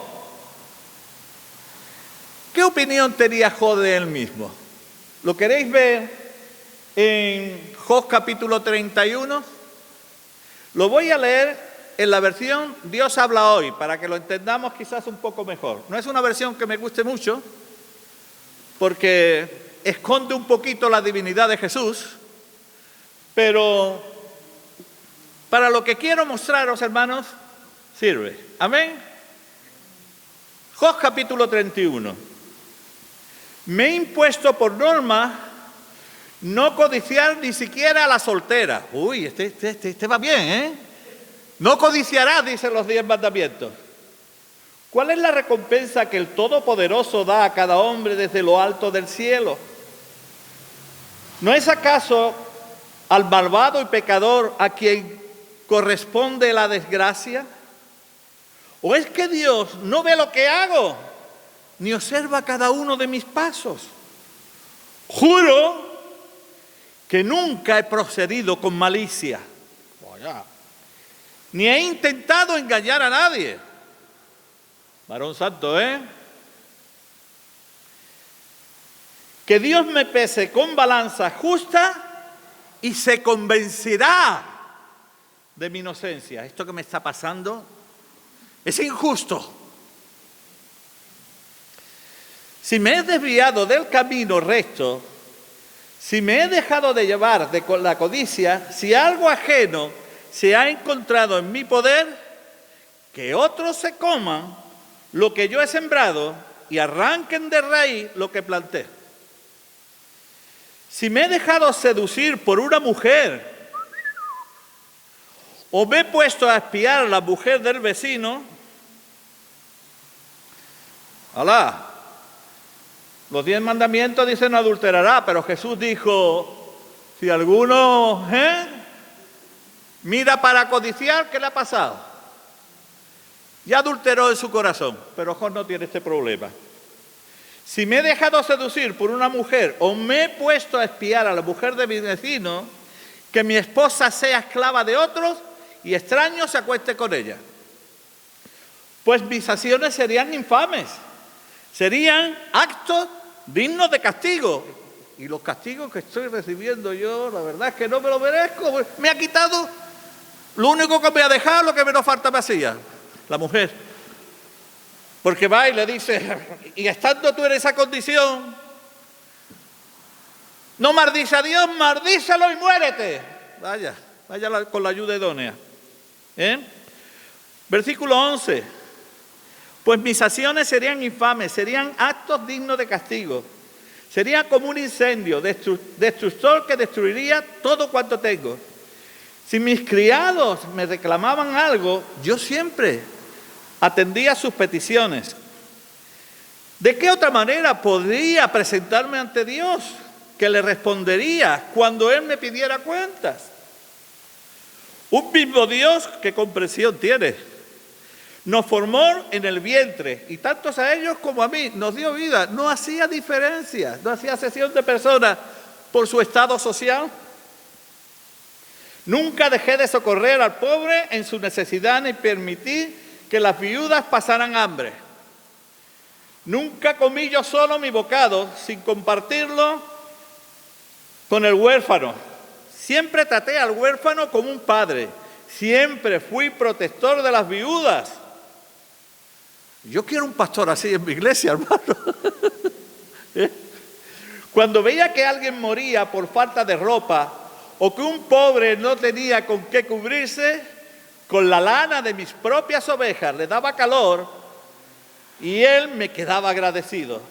¿Qué opinión tenía Job de él mismo? ¿Lo queréis ver en Job capítulo 31? Lo voy a leer en la versión Dios habla hoy, para que lo entendamos quizás un poco mejor. No es una versión que me guste mucho, porque esconde un poquito la divinidad de Jesús, pero para lo que quiero mostraros, hermanos, sirve. Amén. Job capítulo 31. Me he impuesto por norma no codiciar ni siquiera a la soltera. Uy, este va bien, ¿eh? No codiciarás, dicen los 10 mandamientos. ¿Cuál es la recompensa que el Todopoderoso da a cada hombre desde lo alto del cielo? ¿No es acaso al malvado y pecador a quien corresponde la desgracia? ¿O es que Dios no ve lo que hago, ni observa cada uno de mis pasos? Juro que nunca he procedido con malicia, ni he intentado engañar a nadie. Varón santo, ¿eh? Que Dios me pese con balanza justa y se convencerá de mi inocencia. Esto que me está pasando es injusto. Si me he desviado del camino recto, si me he dejado de llevar de la codicia, si algo ajeno se ha encontrado en mi poder, que otros se coman lo que yo he sembrado y arranquen de raíz lo que planté. Si me he dejado seducir por una mujer, o me he puesto a espiar a la mujer del vecino, ¡alá! Los 10 mandamientos dicen no adulterará, pero Jesús dijo, si alguno mira para codiciar, ¿qué le ha pasado? Ya adulteró en su corazón, pero Job no tiene este problema. Si me he dejado seducir por una mujer o me he puesto a espiar a la mujer de mi vecino, que mi esposa sea esclava de otros y extraño se acueste con ella. Pues mis acciones serían infames, serían actos dignos de castigo. Y los castigos que estoy recibiendo yo, la verdad es que no me lo merezco. Me ha quitado, lo único que me ha dejado, lo que menos falta me hacía, la mujer. Porque va y le dice, y estando tú en esa condición, no maldice a Dios, maldícelo y muérete. Vaya con la ayuda idónea. Versículo 11. Pues mis acciones serían infames, serían actos dignos de castigo. Sería como un incendio destructor que destruiría todo cuanto tengo. Si mis criados me reclamaban algo, yo siempre atendía sus peticiones. ¿De qué otra manera podría presentarme ante Dios que le respondería cuando Él me pidiera cuentas? Un mismo Dios, ¿qué comprensión tiene? nos formó en el vientre, y tantos a ellos como a mí nos dio vida. No hacía diferencia, no hacía acepción de personas por su estado social. Nunca dejé de socorrer al pobre en su necesidad ni permití que las viudas pasaran hambre. Nunca comí yo solo mi bocado sin compartirlo con el huérfano. Siempre traté al huérfano como un padre. Siempre fui protector de las viudas. Yo quiero un pastor así en mi iglesia, hermano. Cuando veía que alguien moría por falta de ropa o que un pobre no tenía con qué cubrirse, con la lana de mis propias ovejas le daba calor y él me quedaba agradecido.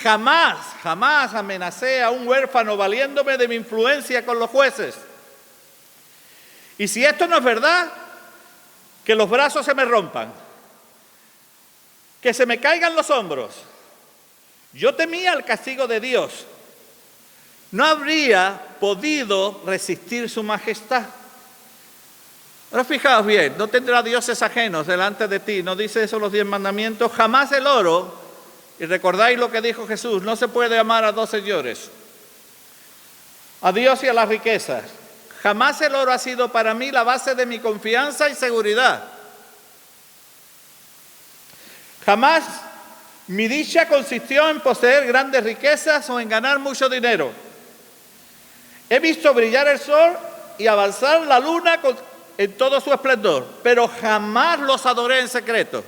Jamás amenacé a un huérfano valiéndome de mi influencia con los jueces. Y si esto no es verdad, que los brazos se me rompan, que se me caigan los hombros. Yo temía el castigo de Dios. No habría podido resistir su majestad. Ahora fijaos bien, no tendrá dioses ajenos delante de ti. ¿No dice eso los 10 mandamientos? Jamás el oro, y recordáis lo que dijo Jesús, no se puede amar a dos señores, a Dios y a las riquezas. Jamás el oro ha sido para mí la base de mi confianza y seguridad. Jamás mi dicha consistió en poseer grandes riquezas o en ganar mucho dinero. He visto brillar el sol y avanzar la luna en todo su esplendor, pero jamás los adoré en secreto.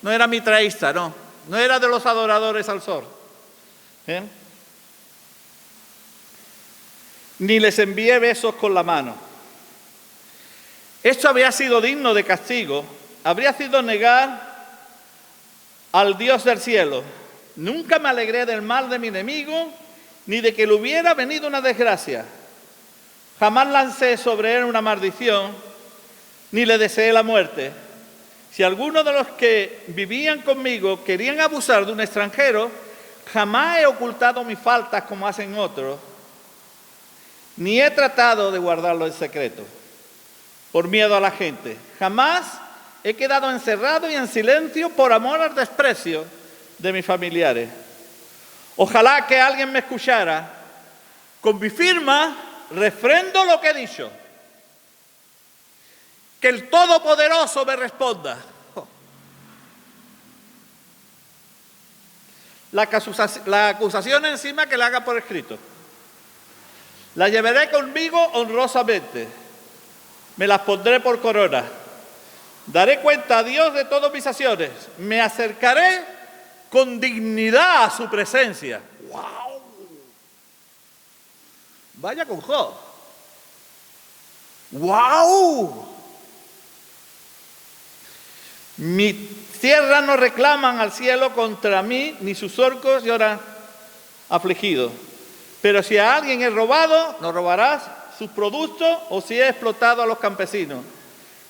No era mitraísta, no era de los adoradores al sol. Ni les envié besos con la mano. Esto habría sido digno de castigo, habría sido negar al Dios del cielo. Nunca me alegré del mal de mi enemigo, ni de que le hubiera venido una desgracia. Jamás lancé sobre él una maldición, ni le deseé la muerte. Si alguno de los que vivían conmigo querían abusar de un extranjero, jamás he ocultado mis faltas como hacen otros, ni he tratado de guardarlo en secreto, por miedo a la gente. Jamás he quedado encerrado y en silencio por amor al desprecio de mis familiares. Ojalá que alguien me escuchara. Con mi firma refrendo lo que he dicho. Que el Todopoderoso me responda. La acusación encima que la haga por escrito. La llevaré conmigo honrosamente. Me las pondré por corona. Daré cuenta a Dios de todas mis acciones. Me acercaré con dignidad a su presencia. ¡Wow! Vaya con Job. ¡Wow! Mi tierra no reclaman al cielo contra mí, ni sus orcos lloran afligidos. Pero si a alguien he robado, no robarás sus productos, o si he explotado a los campesinos.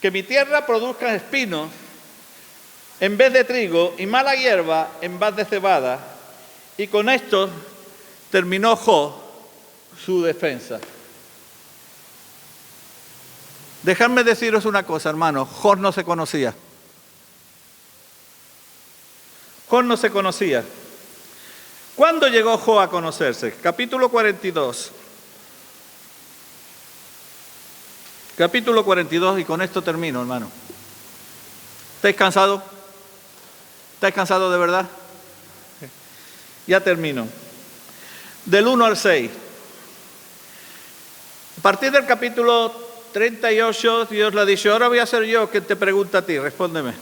Que mi tierra produzca espinos en vez de trigo y mala hierba en vez de cebada. Y con esto terminó Job su defensa. Dejadme deciros una cosa, hermanos. Job no se conocía. Job no se conocía. ¿Cuándo llegó Job a conocerse? Capítulo 42. Capítulo 42, y con esto termino, hermano. ¿Estáis cansados? ¿Estáis cansados de verdad? Ya termino. Del 1 al 6. A partir del capítulo 38, Dios le ha dicho, ahora voy a ser yo quien te pregunta a ti, respóndeme.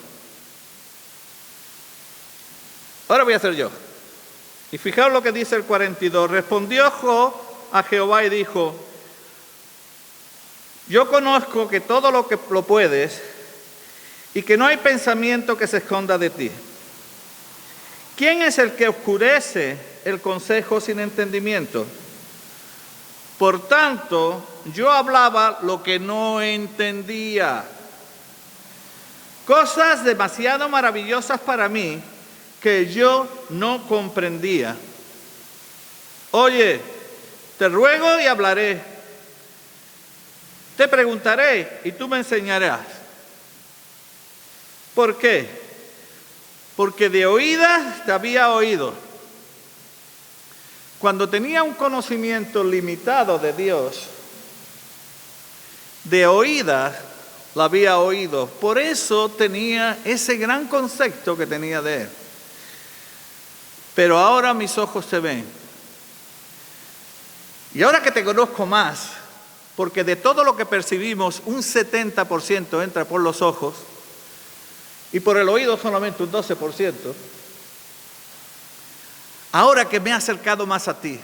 Ahora voy a ser yo. Y fijaos lo que dice el 42. Respondió Job a Jehová y dijo, yo conozco que todo lo puedes y que no hay pensamiento que se esconda de ti. ¿Quién es el que oscurece el consejo sin entendimiento? Por tanto, yo hablaba lo que no entendía. Cosas demasiado maravillosas para mí que yo no comprendía. Oye, te ruego y hablaré. Te preguntaré y tú me enseñarás. ¿Por qué? Porque de oídas te había oído. Cuando tenía un conocimiento limitado de Dios, de oídas la había oído. Por eso tenía ese gran concepto que tenía de Él. Pero ahora mis ojos te ven. Y ahora que te conozco más, porque de todo lo que percibimos, un 70% entra por los ojos, y por el oído solamente un 12%. Ahora que me he acercado más a ti,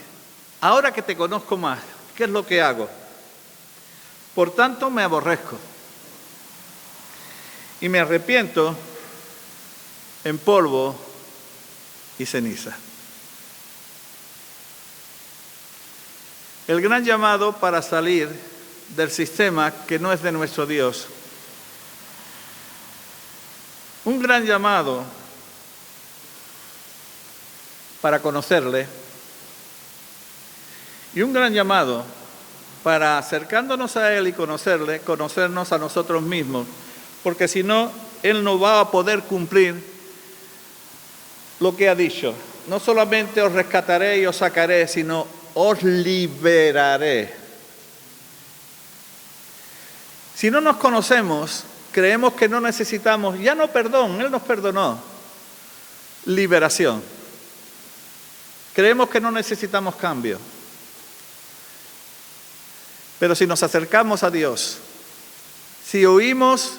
ahora que te conozco más, ¿qué es lo que hago? Por tanto, me aborrezco y me arrepiento en polvo y ceniza. El gran llamado para salir del sistema que no es de nuestro Dios. Un gran llamado para conocerle y un gran llamado para acercándonos a Él y conocerle, conocernos a nosotros mismos, porque si no, Él no va a poder cumplir lo que ha dicho. No solamente os rescataré y os sacaré, sino os liberaré. Si no nos conocemos, creemos que no necesitamos, ya no perdón, Él nos perdonó, liberación. Creemos que no necesitamos cambio. Pero si nos acercamos a Dios, si oímos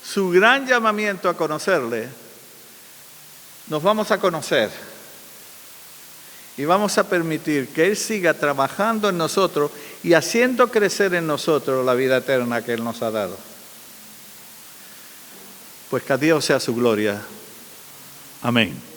su gran llamamiento a conocerle, nos vamos a conocer y vamos a permitir que Él siga trabajando en nosotros y haciendo crecer en nosotros la vida eterna que Él nos ha dado. Pues que a Dios sea su gloria. Amén.